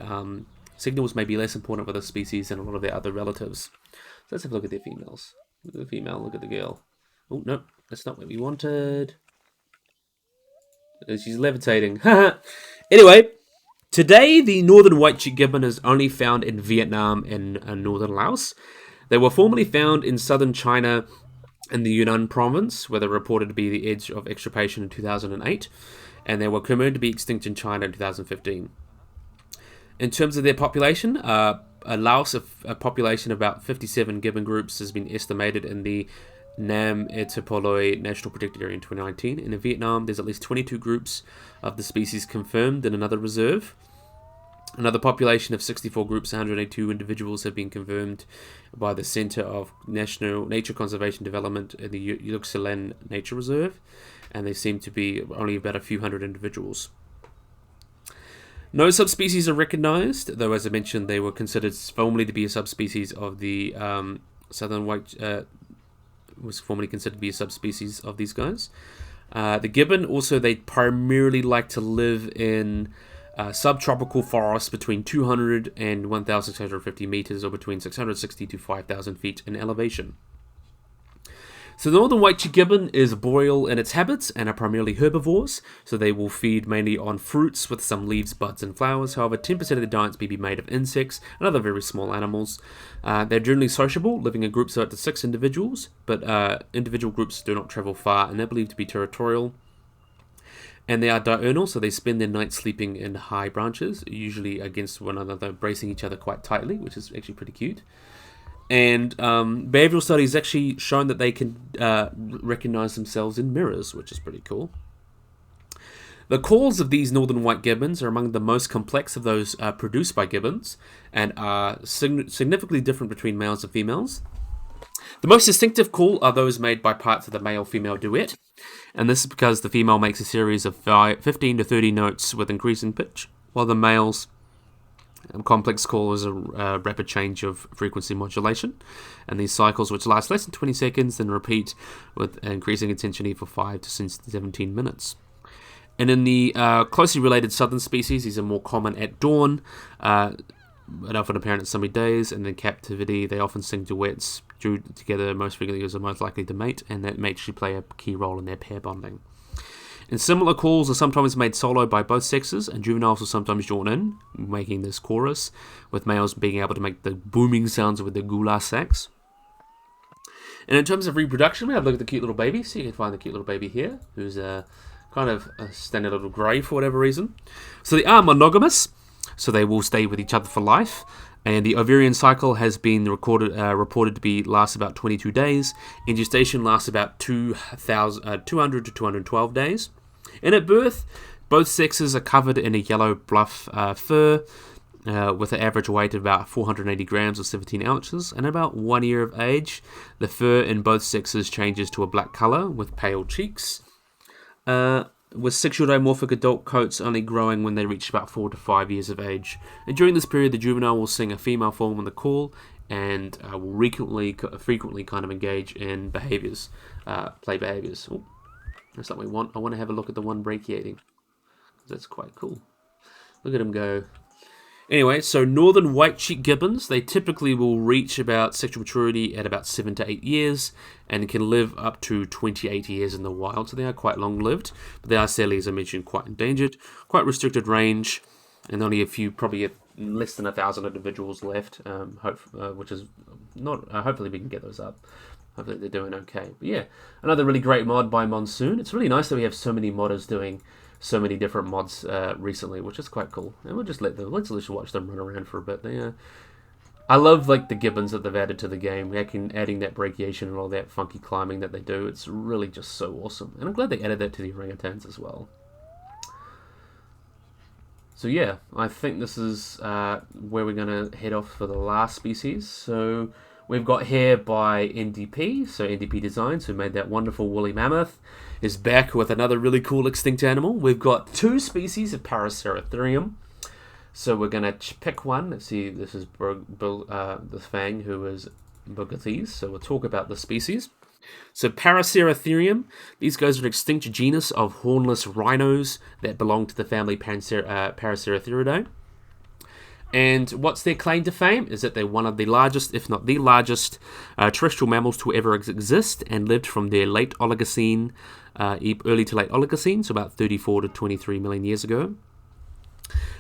signals may be less important for this species than a lot of their other relatives. So let's have a look at their females. Look at the female, look at the girl. Oh, no, that's not what we wanted. She's levitating. Anyway, today, the northern white-cheeked gibbon is only found in Vietnam and northern Laos. They were formerly found in southern China in the Yunnan province, where they were reported to be the edge of extirpation in 2008, and they were confirmed to be extinct in China in 2015. In terms of their population, Laos, a population of about 57 gibbon groups, has been estimated in the Nam Etapoloi National Protected Area in 2019. And in Vietnam, there's at least 22 groups of the species confirmed in another reserve. Another population of 64 groups, 182 individuals have been confirmed by the Center of National Nature Conservation Development in the Yuxalan Nature Reserve, and they seem to be only about a few hundred individuals. No subspecies are recognized, though as I mentioned, they were considered formerly to be a subspecies of the southern white was formerly considered to be a subspecies of these guys. The gibbon, also, they primarily like to live in subtropical forests between 200 and 1,650 meters, or between 660 to 5,000 feet in elevation. So the northern white-cheeked gibbon is boreal in its habits and are primarily herbivores, so they will feed mainly on fruits with some leaves, buds, and flowers. However, 10% of their diets may be made of insects and other very small animals. They're generally sociable, living in groups of up to 6 individuals, but individual groups do not travel far, and they're believed to be territorial. And they are diurnal, so they spend their night sleeping in high branches, usually against one another, bracing each other quite tightly, which is actually pretty cute. And behavioral studies actually shown that they can recognize themselves in mirrors, which is pretty cool. The calls of these northern white gibbons are among the most complex of those produced by gibbons, and are significantly different between males and females. The most distinctive call are those made by parts of the male-female duet, and this is because the female makes a series of 15 to 30 notes with increasing pitch, while the male's complex call is a rapid change of frequency modulation, and these cycles, which last less than 20 seconds, then repeat with increasing intensity for 5 to 17 minutes. And in the closely related southern species, these are more common at dawn, and often apparent in sunny days, and in captivity they often sing duets together most frequently as are most likely to mate, and that may actually play a key role in their pair bonding. And similar calls are sometimes made solo by both sexes, and juveniles will sometimes join in, making this chorus, with males being able to make the booming sounds with their gula sacs. And in terms of reproduction, we have a look at the cute little baby. So you can find the cute little baby here, who's kind of a standard little grey for whatever reason. So they are monogamous, so they will stay with each other for life. And the ovarian cycle has been reported to be last about 22 days. And gestation lasts about 200 to 212 days. And at birth, both sexes are covered in a yellow buff fur with an average weight of about 480 grams or 17 ounces. And about 1 year of age, the fur in both sexes changes to a black color with pale cheeks. With sexual dimorphic adult coats only growing when they reach about 4 to 5 years of age. And during this period, the juvenile will sing a female form on the call, and will frequently kind of engage in behaviors, play behaviors. Oh, that's not what we want. I want to have a look at the one brachiating. That's quite cool. Look at him go. Anyway, so northern white-cheeked gibbons, they typically will reach about sexual maturity at about 7 to 8 years, and can live up to 28 years in the wild, so they are quite long-lived, but they are sadly, as I mentioned, quite endangered, quite restricted range, and only a few, probably less than 1,000 individuals left, which is not, hopefully we can get those up. hopefully they're doing okay. But yeah, another really great mod by Monsoon. It's really nice that we have so many modders doing so many different mods recently, which is quite cool. And we'll just let's just watch them run around for a bit. I love like the gibbons that they've added to the game. Adding that brachiation and all that funky climbing that they do. It's really just so awesome. And I'm glad they added that to the orangutans as well. So yeah, I think this is where we're going to head off for the last species. So we've got here by NDP, so NDP Designs, who made that wonderful woolly mammoth, is back with another really cool extinct animal. We've got 2 species of Paraceratherium. So we're going to pick one. Let's see, this is the Fang, who is Bogates. So we'll talk about the species. So Paraceratherium, these guys are an extinct genus of hornless rhinos that belong to the family Paraceratheridae. And what's their claim to fame is that they're one of the largest, if not the largest, terrestrial mammals to ever exist, and lived from their late Oligocene, early to late Oligocene, so about 34 to 23 million years ago.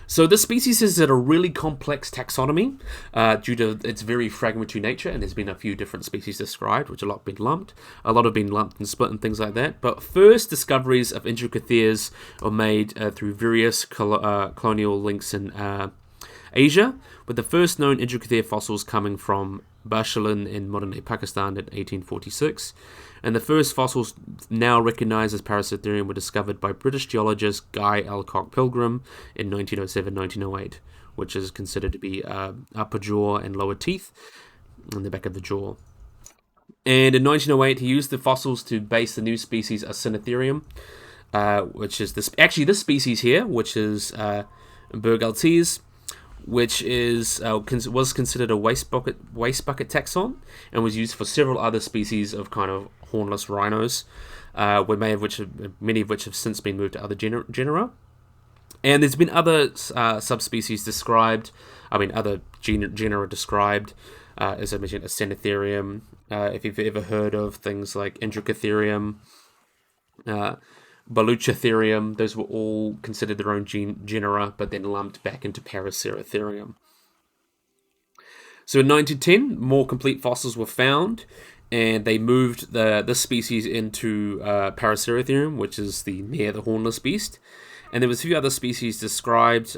So this species is at a really complex taxonomy due to its very fragmentary nature, and there's been a few different species described, which a lot have been lumped. A lot have been lumped and split and things like that. But first discoveries of Intricatheres are made through various colonial links in Asia, with the first known Intricathere fossils coming from Bashalan in modern-day Pakistan in 1846. And the first fossils now recognized as Paraceratherium were discovered by British geologist Guy Alcock Pilgrim in 1907-1908, which is considered to be upper jaw and lower teeth on the back of the jaw. And in 1908, he used the fossils to base the new species Acinetherium, which is this species here, which is Bergaltes, which is was considered a waste bucket taxon, and was used for several other species of kind of hornless rhinos, many of which have since been moved to other genera. And there's been other subspecies described. Other genera described. As I mentioned, Acinetherium. If you've ever heard of things like Intricatherium, Baluchatherium, those were all considered their own genera, but then lumped back into Paraceratherium. So in 1910, more complete fossils were found, and they moved this species into Paraceratherium, which is near the hornless beast. And there was a few other species described,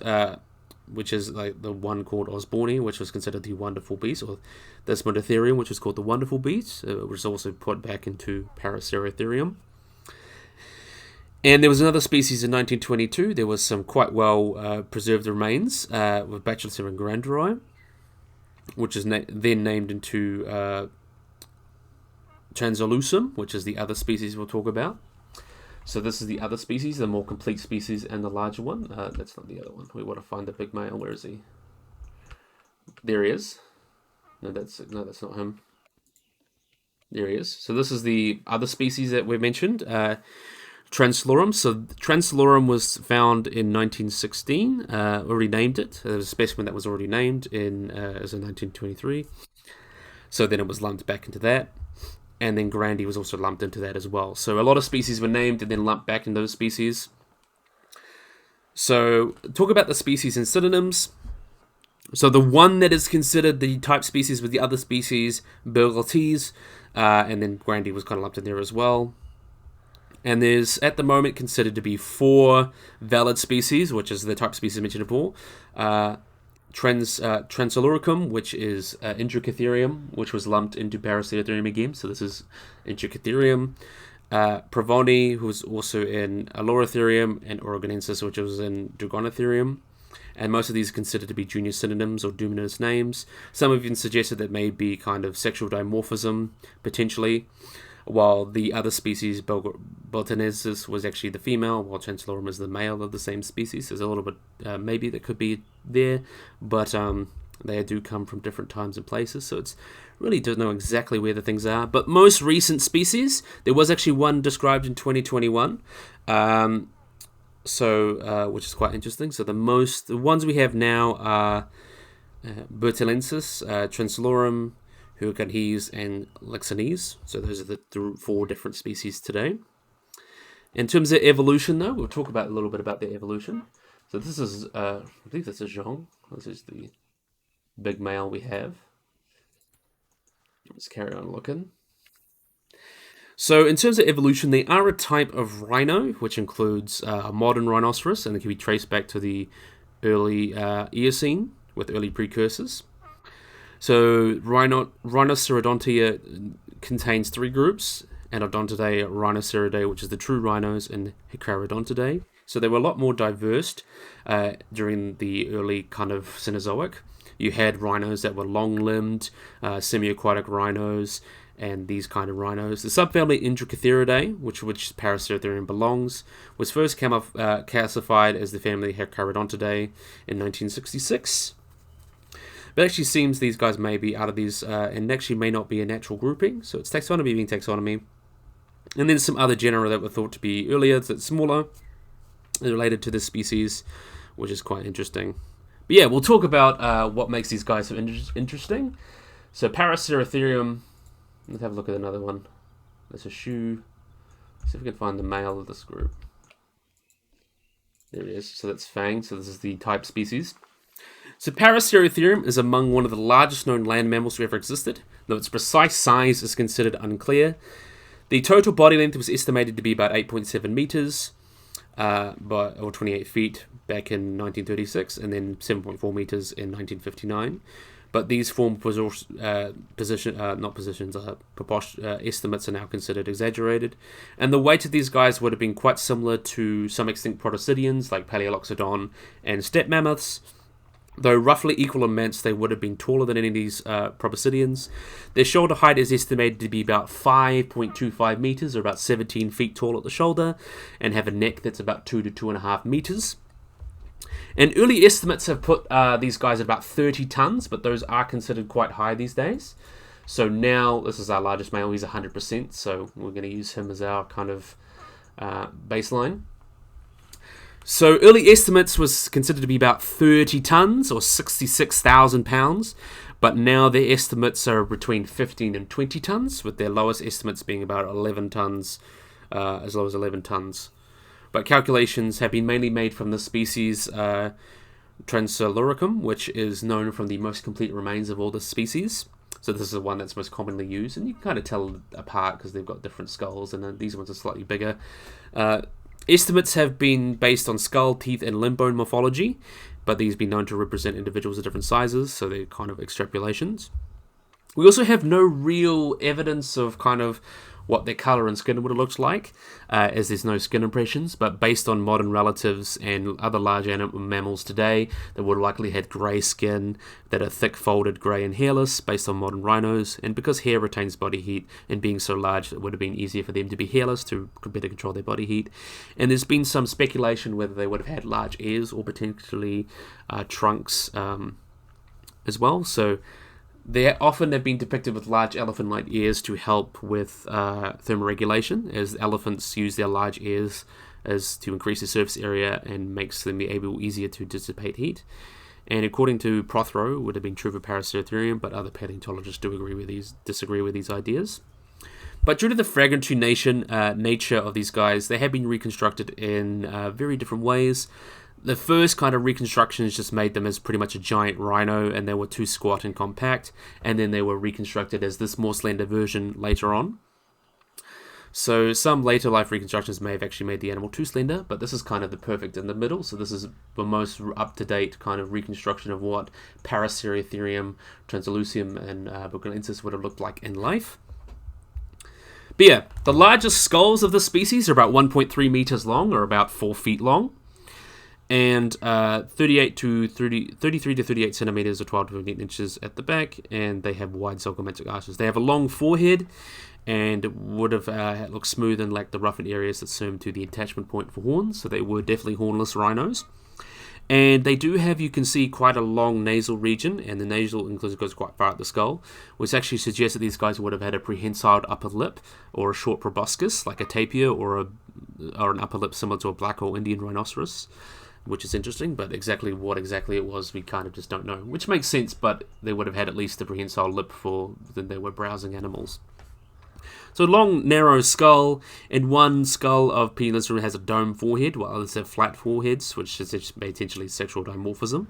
which is like the one called Osborne, which was considered the wonderful beast, or Desmodotherium, which was called the wonderful beast, which was also put back into Paraceratherium. And there was another species in 1922. There was some quite well preserved remains with Bachelocerium granderi, which is then named into Transolusum, which is the other species we'll talk about. So this is the other species, the more complete species, and the larger one. That's not the other one. We want to find the big male. Where is he? There he is. No, that's not him. There he is. So this is the other species that we mentioned. Translorum. So Translorum was found in 1916. Already named it. There was a specimen that was already named as in 1923. So then it was lumped back into that. And then Grandi was also lumped into that as well. So a lot of species were named and then lumped back in those species. So talk about the species and synonyms. So the one that is considered the type species with the other species, Bergaltes, and then Grandi was kind of lumped in there as well. And there's, at the moment, considered to be 4 valid species, which is the type species mentioned before. Transoluricum, which is Intricatherium, which was lumped into Paraceratherium again. So this is Intricatherium. Provoni, who was also in Aloratherium, and Oregonensis, which was in Dragonotherium. And most of these are considered to be junior synonyms or duminous names. Some have even suggested that may be kind of sexual dimorphism, potentially, while the other species, Boltonensis, was actually the female, while Chancellorium is the male of the same species. There's a little bit, maybe that could be there, but they do come from different times and places, so it's really don't know exactly where the things are. But most recent species, there was actually one described in 2021, which is quite interesting. So the ones we have now are Bertelensis, Translorum, Hurricanese, and Lexanese. So those are the 4 different species today. In terms of evolution, though, we'll talk about a little bit about their evolution. So this is, I believe this is Zhong. This is the big male we have. Let's carry on looking. So in terms of evolution, they are a type of rhino, which includes a modern rhinoceros, and it can be traced back to the early Eocene with early precursors. So Rhinocerodontia contains three groups: Anodontidae, Rhinoceridae, which is the true rhinos, and Hecarodontidae. So they were a lot more diverse during the early kind of Cenozoic. You had rhinos that were long-limbed, semi-aquatic rhinos, and these kind of rhinos. The subfamily Indracotheridae, which Paraceratherium belongs, was first classified as the family Hecarodontidae in 1966. But it actually seems these guys may be out of these, and actually may not be a natural grouping. So it's taxonomy being taxonomy. And then some other genera that were thought to be earlier, that's smaller, related to this species, which is quite interesting. But yeah, we'll talk about what makes these guys so interesting. So Paraceratherium, let's have a look at another one. There's a shoe. See if we can find the male of this group. There it is. So that's Fang. So this is the type species. So Paraceratherium is among one of the largest known land mammals to ever existed, though its precise size is considered unclear. The total body length was estimated to be about 8.7 meters, or 28 feet back in 1936, and then 7.4 meters in 1959. But these estimates are now considered exaggerated. And the weight of these guys would have been quite similar to some extinct protocidians like Paleoloxodon and steppe mammoths. Though roughly equal in mass, they would have been taller than any of these proboscideans. Their shoulder height is estimated to be about 5.25 meters, or about 17 feet tall at the shoulder, and have a neck that's about 2 to 2.5 meters. And early estimates have put these guys at about 30 tons, but those are considered quite high these days. So now, this is our largest male, he's 100%, so we're going to use him as our kind of baseline. So early estimates was considered to be about 30 tons, or 66,000 pounds, but now their estimates are between 15 and 20 tons, with their lowest estimates being about 11 tons, as low as 11 tons. But calculations have been mainly made from the species Transiluricum, which is known from the most complete remains of all the species. So this is the one that's most commonly used, and you can kind of tell apart because they've got different skulls, and these ones are slightly bigger. Estimates have been based on skull, teeth, and limb bone morphology, but these have been known to represent individuals of different sizes, so they're kind of extrapolations. We also have no real evidence of kind of what their colour and skin would have looked like, as there's no skin impressions, but based on modern relatives and other large mammals today, they would likely had grey skin that are thick, folded, grey and hairless, based on modern rhinos, and because hair retains body heat, and being so large, it would have been easier for them to be hairless to better control their body heat. And there's been some speculation whether they would have had large ears or potentially trunks as well, so they often have been depicted with large elephant-like ears to help with thermoregulation, as elephants use their large ears as to increase the surface area and makes them easier to dissipate heat. And according to Prothero, it would have been true for Paraceratherium, but other paleontologists disagree with these ideas. But due to the fragmentary nature of these guys, they have been reconstructed in very different ways. The first kind of reconstructions just made them as pretty much a giant rhino, and they were too squat and compact, and then they were reconstructed as this more slender version later on. So some later life reconstructions may have actually made the animal too slender, but this is kind of the perfect in the middle, so this is the most up-to-date kind of reconstruction of what Paraceratherium, Transilucium, and Buccalensis would have looked like in life. But yeah, the largest skulls of the species are about 1.3 meters long, or about 4 feet long, and 33 to 38 centimeters, or 12 to 15 inches at the back, and they have wide zygomatic arches. They have a long forehead, and would have looked smooth and lacked the roughened areas that served to the attachment point for horns, so they were definitely hornless rhinos. And they do have, you can see, quite a long nasal region, and the nasal goes quite far up the skull, which actually suggests that these guys would have had a prehensile upper lip, or a short proboscis, like a tapir, or an upper lip similar to a black or Indian rhinoceros, which is interesting, but what exactly it was, we kind of just don't know. Which makes sense, but they would have had at least a prehensile lip then they were browsing animals. So long, narrow skull, and one skull of Paleozoic has a dome forehead, while others have flat foreheads, which is potentially sexual dimorphism.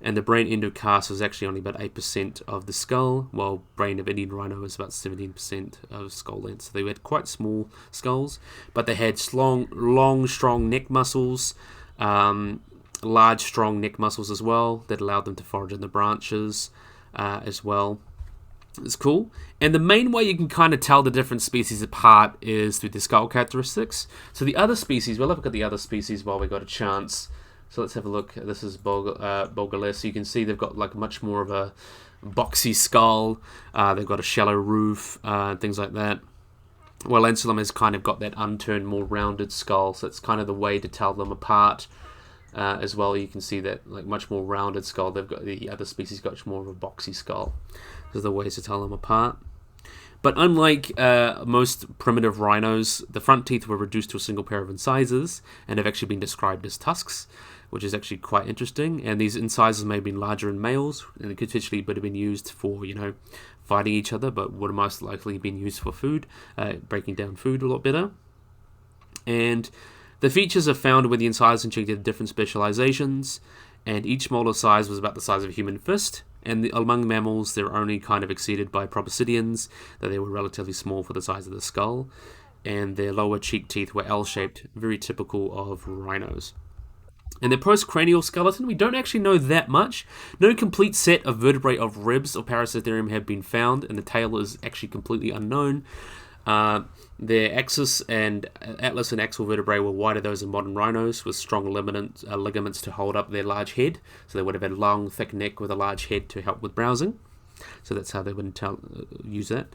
And the brain endocast was actually only about 8% of the skull, while brain of Indian rhino was about 17% of skull length. So they had quite small skulls, but they had long, strong neck muscles, large, strong neck muscles as well, that allowed them to forage in the branches as well. It's cool. And the main way you can kind of tell the different species apart is through the skull characteristics. So the other species, we'll look at the other species while we got a chance. So let's have a look. This is Bulgaris. So you can see they've got like much more of a boxy skull. They've got a shallow roof, things like that. Well, Lancelum has kind of got that unturned, more rounded skull. So it's kind of the way to tell them apart. As well, you can see that like much more rounded skull. They've got the other species got much more of a boxy skull. Those are the ways to tell them apart. But unlike most primitive rhinos, the front teeth were reduced to a single pair of incisors and have actually been described as tusks, which is actually quite interesting. And these incisors may have been larger in males, and they could potentially would have been used for, fighting each other, but would have most likely been used for food, breaking down food a lot better. And the features are found where the incisors injected different specializations, and each molar size was about the size of a human fist. And among mammals, they're only kind of exceeded by proboscideans, though they were relatively small for the size of the skull. And their lower cheek teeth were L-shaped, very typical of rhinos. In the postcranial skeleton, we don't actually know that much. No complete set of vertebrae of ribs or Paraceratherium have been found, and the tail is actually completely unknown. Their axis and atlas and axil vertebrae were wider than those of modern rhinos, with strong ligaments to hold up their large head. So they would have had a long, thick neck with a large head to help with browsing. So that's how they would use that.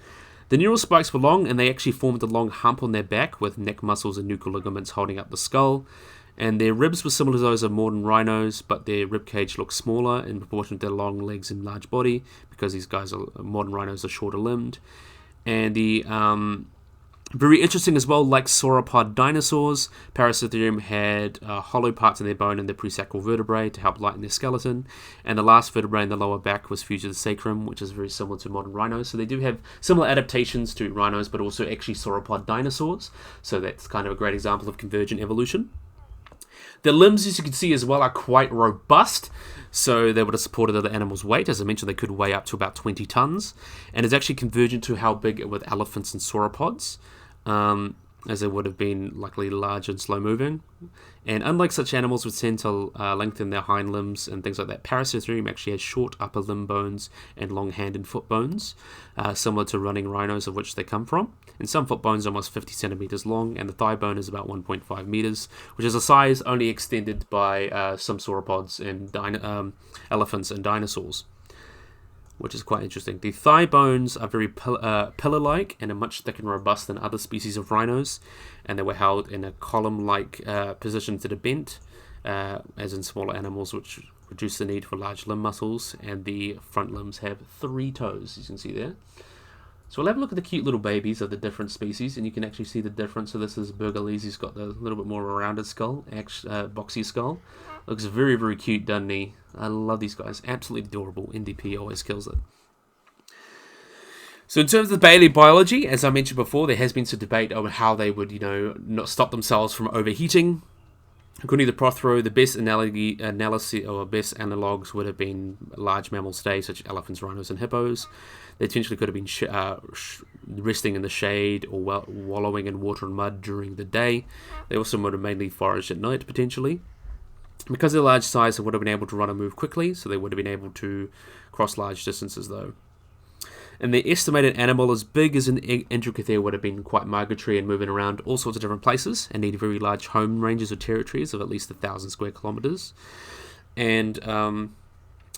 The neural spikes were long, and they actually formed a long hump on their back with neck muscles and nuchal ligaments holding up the skull. And their ribs were similar to those of modern rhinos, but their rib cage looked smaller in proportion to their long legs and large body, because these modern rhinos are shorter limbed. And the very interesting as well, like sauropod dinosaurs, Paraceratherium had hollow parts in their bone and their presacral vertebrae to help lighten their skeleton, and the last vertebrae in the lower back was fused to the sacrum, which is very similar to modern rhinos. So they do have similar adaptations to rhinos, but also actually sauropod dinosaurs. So that's kind of a great example of convergent evolution. The limbs, as you can see as well, are quite robust, so they would have supported the animal's weight. As I mentioned, they could weigh up to about 20 tons, and it's actually convergent to how big with elephants and sauropods, as they would have been likely large and slow-moving. And unlike such animals which tend to lengthen their hind limbs and things like that, Paraceratherium actually has short upper limb bones and long hand and foot bones, similar to running rhinos of which they come from. And some foot bones are almost 50 centimeters long, and the thigh bone is about 1.5 meters, which is a size only extended by some sauropods and elephants and dinosaurs, which is quite interesting. The thigh bones are very pillar-like and are much thicker and robust than other species of rhinos, and they were held in a column-like position to the bent, as in smaller animals, which reduce the need for large limb muscles, and the front limbs have 3 toes, as you can see there. So we'll have a look at the cute little babies of the different species, and you can actually see the difference. So this is Burgalese, he's got the little bit more rounded skull, boxy skull. Looks very, very cute, doesn't he? I love these guys. Absolutely adorable. NDP always kills it. So in terms of the Bailey biology, as I mentioned before, there has been some debate over how they would, not stop themselves from overheating. According to the Prothero, the best analysis or best analogues would have been large mammals today, such as elephants, rhinos, and hippos. They potentially could have been resting in the shade or wallowing in water and mud during the day. They also would have mainly foraged at night, potentially. Because of their large size, they would have been able to run and move quickly, so they would have been able to cross large distances, though. And the estimated animal as big as an Indracothere would have been quite migratory and moving around all sorts of different places and need very large home ranges or territories of at least 1,000 square kilometers. And there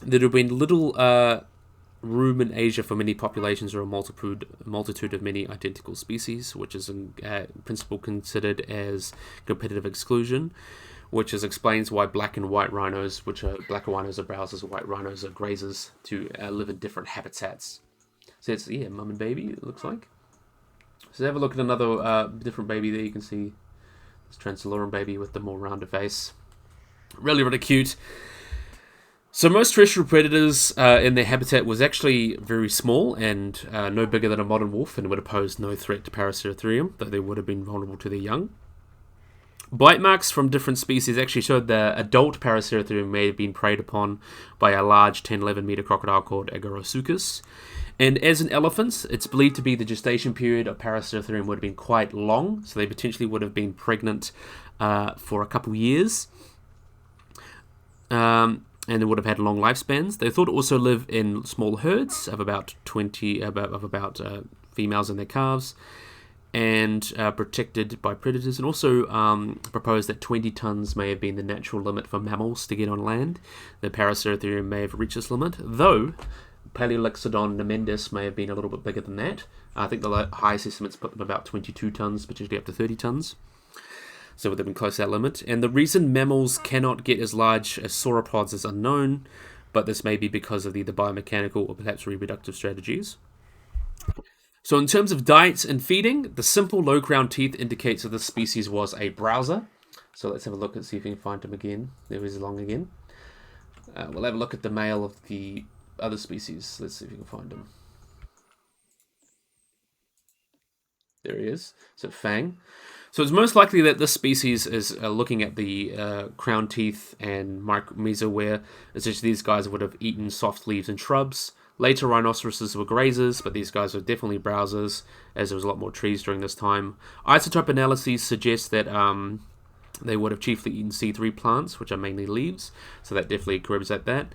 would have been little room in Asia for many populations or a multitude of many identical species, which is in principle considered as competitive exclusion, which explains why black and white rhinos, which are black rhinos are browsers, white rhinos are grazers, to live in different habitats. So it's, mum and baby, it looks like. So have a look at another different baby there. You can see this Transilorum baby with the more rounded face. Really, really cute. So most terrestrial predators in their habitat was actually very small and no bigger than a modern wolf, and would have posed no threat to Paraceratherium, though they would have been vulnerable to their young. Bite marks from different species actually showed the adult Paraceratherium may have been preyed upon by a large 10-11 meter crocodile called Agorasuchus. And as in elephants, it's believed to be the gestation period of Paraceratherium would have been quite long, so they potentially would have been pregnant for a couple years. And they would have had long lifespans. They thought to also live in small herds of about 20 females and their calves, and protected by predators, and also proposed that 20 tons may have been the natural limit for mammals to get on land. The Paraceratherium may have reached this limit, though Paleolexodon nemendus may have been a little bit bigger than that. I think the highest estimates put them about 22 tons, potentially up to 30 tons. So it would have been close to that limit. And the reason mammals cannot get as large as sauropods is unknown, but this may be because of either biomechanical or perhaps reproductive strategies. So in terms of diets and feeding, the simple low crown teeth indicates that this species was a browser. So let's have a look and see if we can find him again. There he is along again. We'll have a look at the male of the other species. Let's see if we can find him. There he is. So Fang. So it's most likely that this species is looking at the crown teeth and mesowear. Essentially, these guys would have eaten soft leaves and shrubs. Later rhinoceroses were grazers, but these guys were definitely browsers, as there was a lot more trees during this time. Isotope analyses suggest that they would have chiefly eaten C3 plants, which are mainly leaves, so that definitely cribs at that.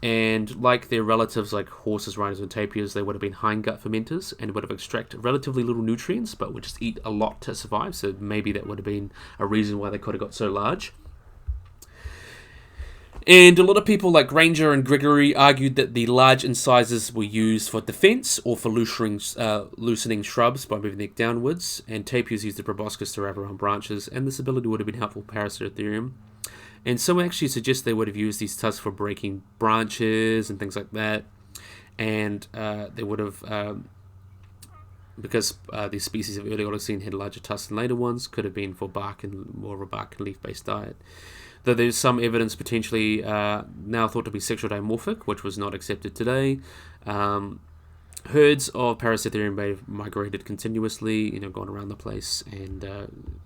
And like their relatives like horses, rhinos, and tapirs, they would have been hindgut fermenters and would have extracted relatively little nutrients, but would just eat a lot to survive. So maybe that would have been a reason why they could have got so large. And a lot of people like Granger and Gregory argued that the large incisors were used for defense or for loosening shrubs by moving them downwards, and tapirs used the proboscis to wrap around branches, and this ability would have been helpful for Paraceratherium. And some actually suggest they would have used these tusks for breaking branches and things like that. And they would have, because these species of early Oligocene had larger tusks than later ones, could have been for bark and more of a bark and leaf-based diet. Though there's some evidence potentially now thought to be sexual dimorphic, which was not accepted today. Herds of Paraceratherium may have migrated continuously, gone around the place, and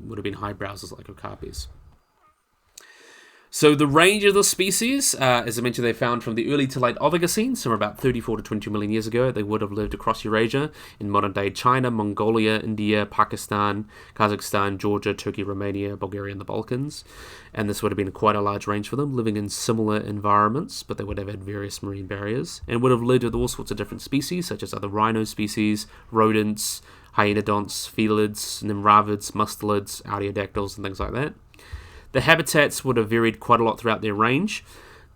would have been high browsers like okapis. So the range of the species, as I mentioned, they found from the early to late Oligocene, so about 34 to 22 million years ago. They would have lived across Eurasia in modern-day China, Mongolia, India, Pakistan, Kazakhstan, Georgia, Turkey, Romania, Bulgaria, and the Balkans. And this would have been quite a large range for them, living in similar environments, but they would have had various marine barriers, and would have lived with all sorts of different species, such as other rhino species, rodents, hyenodonts, felids, nimravids, mustelids, artiodactyls, and things like that. The habitats would have varied quite a lot throughout their range.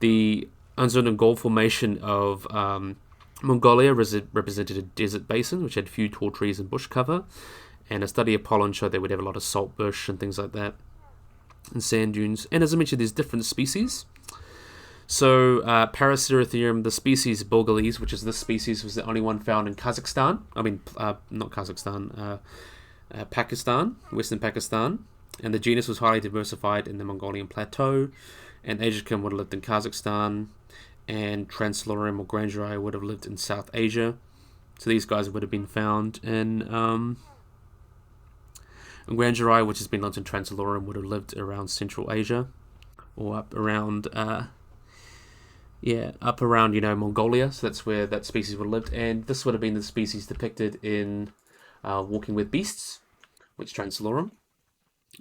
The Anzun Gulf Formation of Mongolia represented a desert basin, which had few tall trees and bush cover. And a study of pollen showed they would have a lot of salt bush and things like that, and sand dunes. And as I mentioned, there's different species. So Paraceratherium, the species Bulgalese, which is this species, was the only one found in Kazakhstan. Not Kazakhstan, Pakistan, Western Pakistan. And the genus was highly diversified in the Mongolian plateau, and Asiacum would have lived in Kazakhstan, and Transilorium or Grangeri would have lived in South Asia. So these guys would have been found in Grangeri, which has been lived in Transilorium, would have lived around Central Asia, or up around Mongolia. So that's where that species would have lived, and this would have been the species depicted in Walking with Beasts, which Transilorium.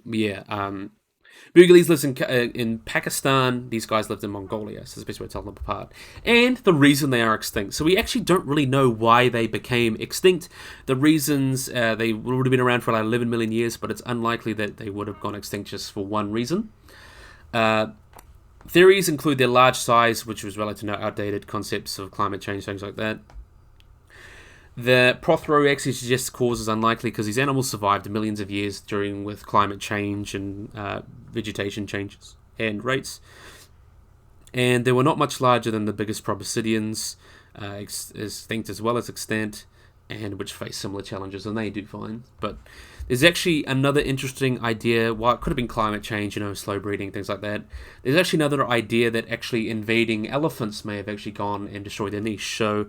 Bulgalese lives in Pakistan. These guys lived in Mongolia, so it's the best way to tell them apart. And the reason they are extinct. So we actually don't really know why they became extinct. The reasons, they would have been around for like 11 million years, but it's unlikely that they would have gone extinct just for one reason. Theories include their large size, which was relatively outdated, concepts of climate change, things like that. The Prothero actually suggests cause is unlikely because these animals survived millions of years with climate change and vegetation changes and rates. And they were not much larger than the biggest proboscideans, extinct as well as extant, and which face similar challenges, and they do fine. But There's actually another interesting idea. Well, it could have been climate change, slow breeding, things like that. There's actually another idea that actually invading elephants may have actually gone and destroyed their niche. So,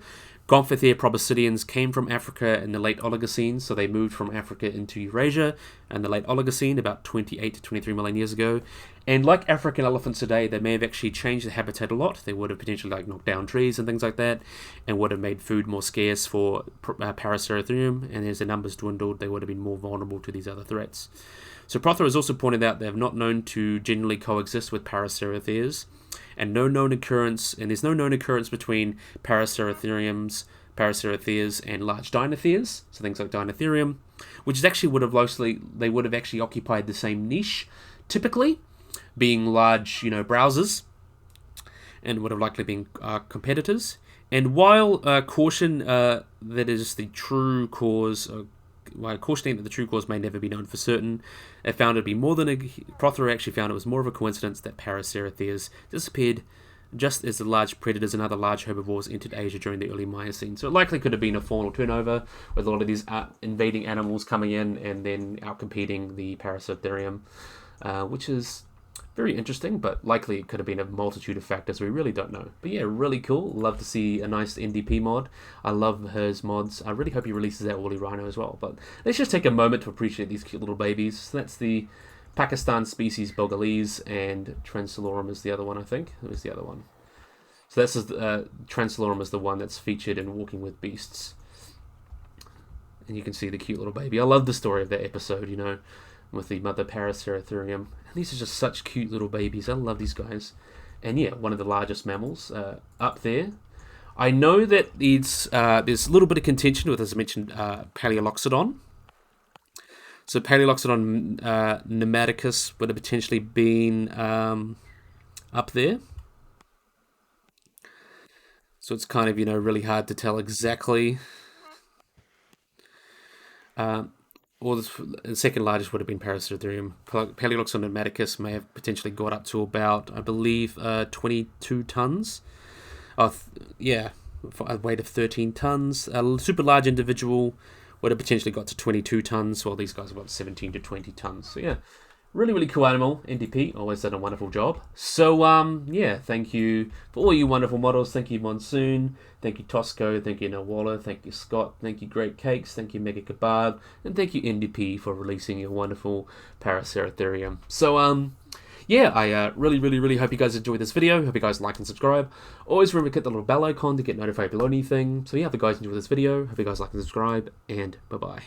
Gomphothea proboscideans came from Africa in the late Oligocene, so they moved from Africa into Eurasia in the late Oligocene, about 28 to 23 million years ago. And like African elephants today, they may have actually changed the habitat a lot. They would have potentially knocked down trees and things like that, and would have made food more scarce for Paraceratherium. And as their numbers dwindled, they would have been more vulnerable to these other threats. So Protho has also pointed out they have not known to generally coexist with Paraceratheres, and there's no known occurrence between Paraceratheriums, Paraceratheres, and large Dinotheres, so things like Dinotherium, which is actually they would have actually occupied the same niche, typically, being large, browsers, and would have likely been competitors. And while cautioning that the true cause may never be known for certain, they found it to be more than Prothero actually found it was more of a coincidence that Paraceratheres disappeared just as the large predators and other large herbivores entered Asia during the early Miocene. So it likely could have been a faunal turnover with a lot of these invading animals coming in and then outcompeting the Paraceratherium, which is very interesting, but likely it could have been a multitude of factors. We really don't know. But yeah, really cool. Love to see a nice NDP mod. I love hers mods. I really hope he releases that woolly rhino as well. But let's just take a moment to appreciate these cute little babies. So that's the Pakistan species Bogalese, and Transilorum is the other one, I think. Who's the other one? So that's Transilorum is the one that's featured in Walking with Beasts. And you can see the cute little baby. I love the story of that episode, with the mother Paraceratherium. And these are just such cute little babies. I love these guys. And yeah, one of the largest mammals up there. I know that there's a little bit of contention with, as I mentioned, Paleoloxodon. So Paleoloxodon pneumaticus would have potentially been up there. So it's kind of, really hard to tell exactly. Or the second largest would have been Paraceratherium. Paleoloxodon pneumaticus may have potentially got up to about, I believe, 22 tons. A weight of 13 tons. A super large individual would have potentially got to 22 tons, while these guys have got 17 to 20 tons. So yeah, really, really cool animal. NDP, always done a wonderful job. So, thank you for all you wonderful models. Thank you, Monsoon. Thank you, Tosco. Thank you, Nawala. Thank you, Scott. Thank you, Great Cakes. Thank you, Mega Kebab. And thank you, NDP, for releasing your wonderful Paraceratherium. So, I really, really, really hope you guys enjoyed this video. Hope you guys like and subscribe. Always remember to hit the little bell icon to get notified below anything. So yeah, hope you guys enjoyed this video. Hope you guys like and subscribe, and bye-bye.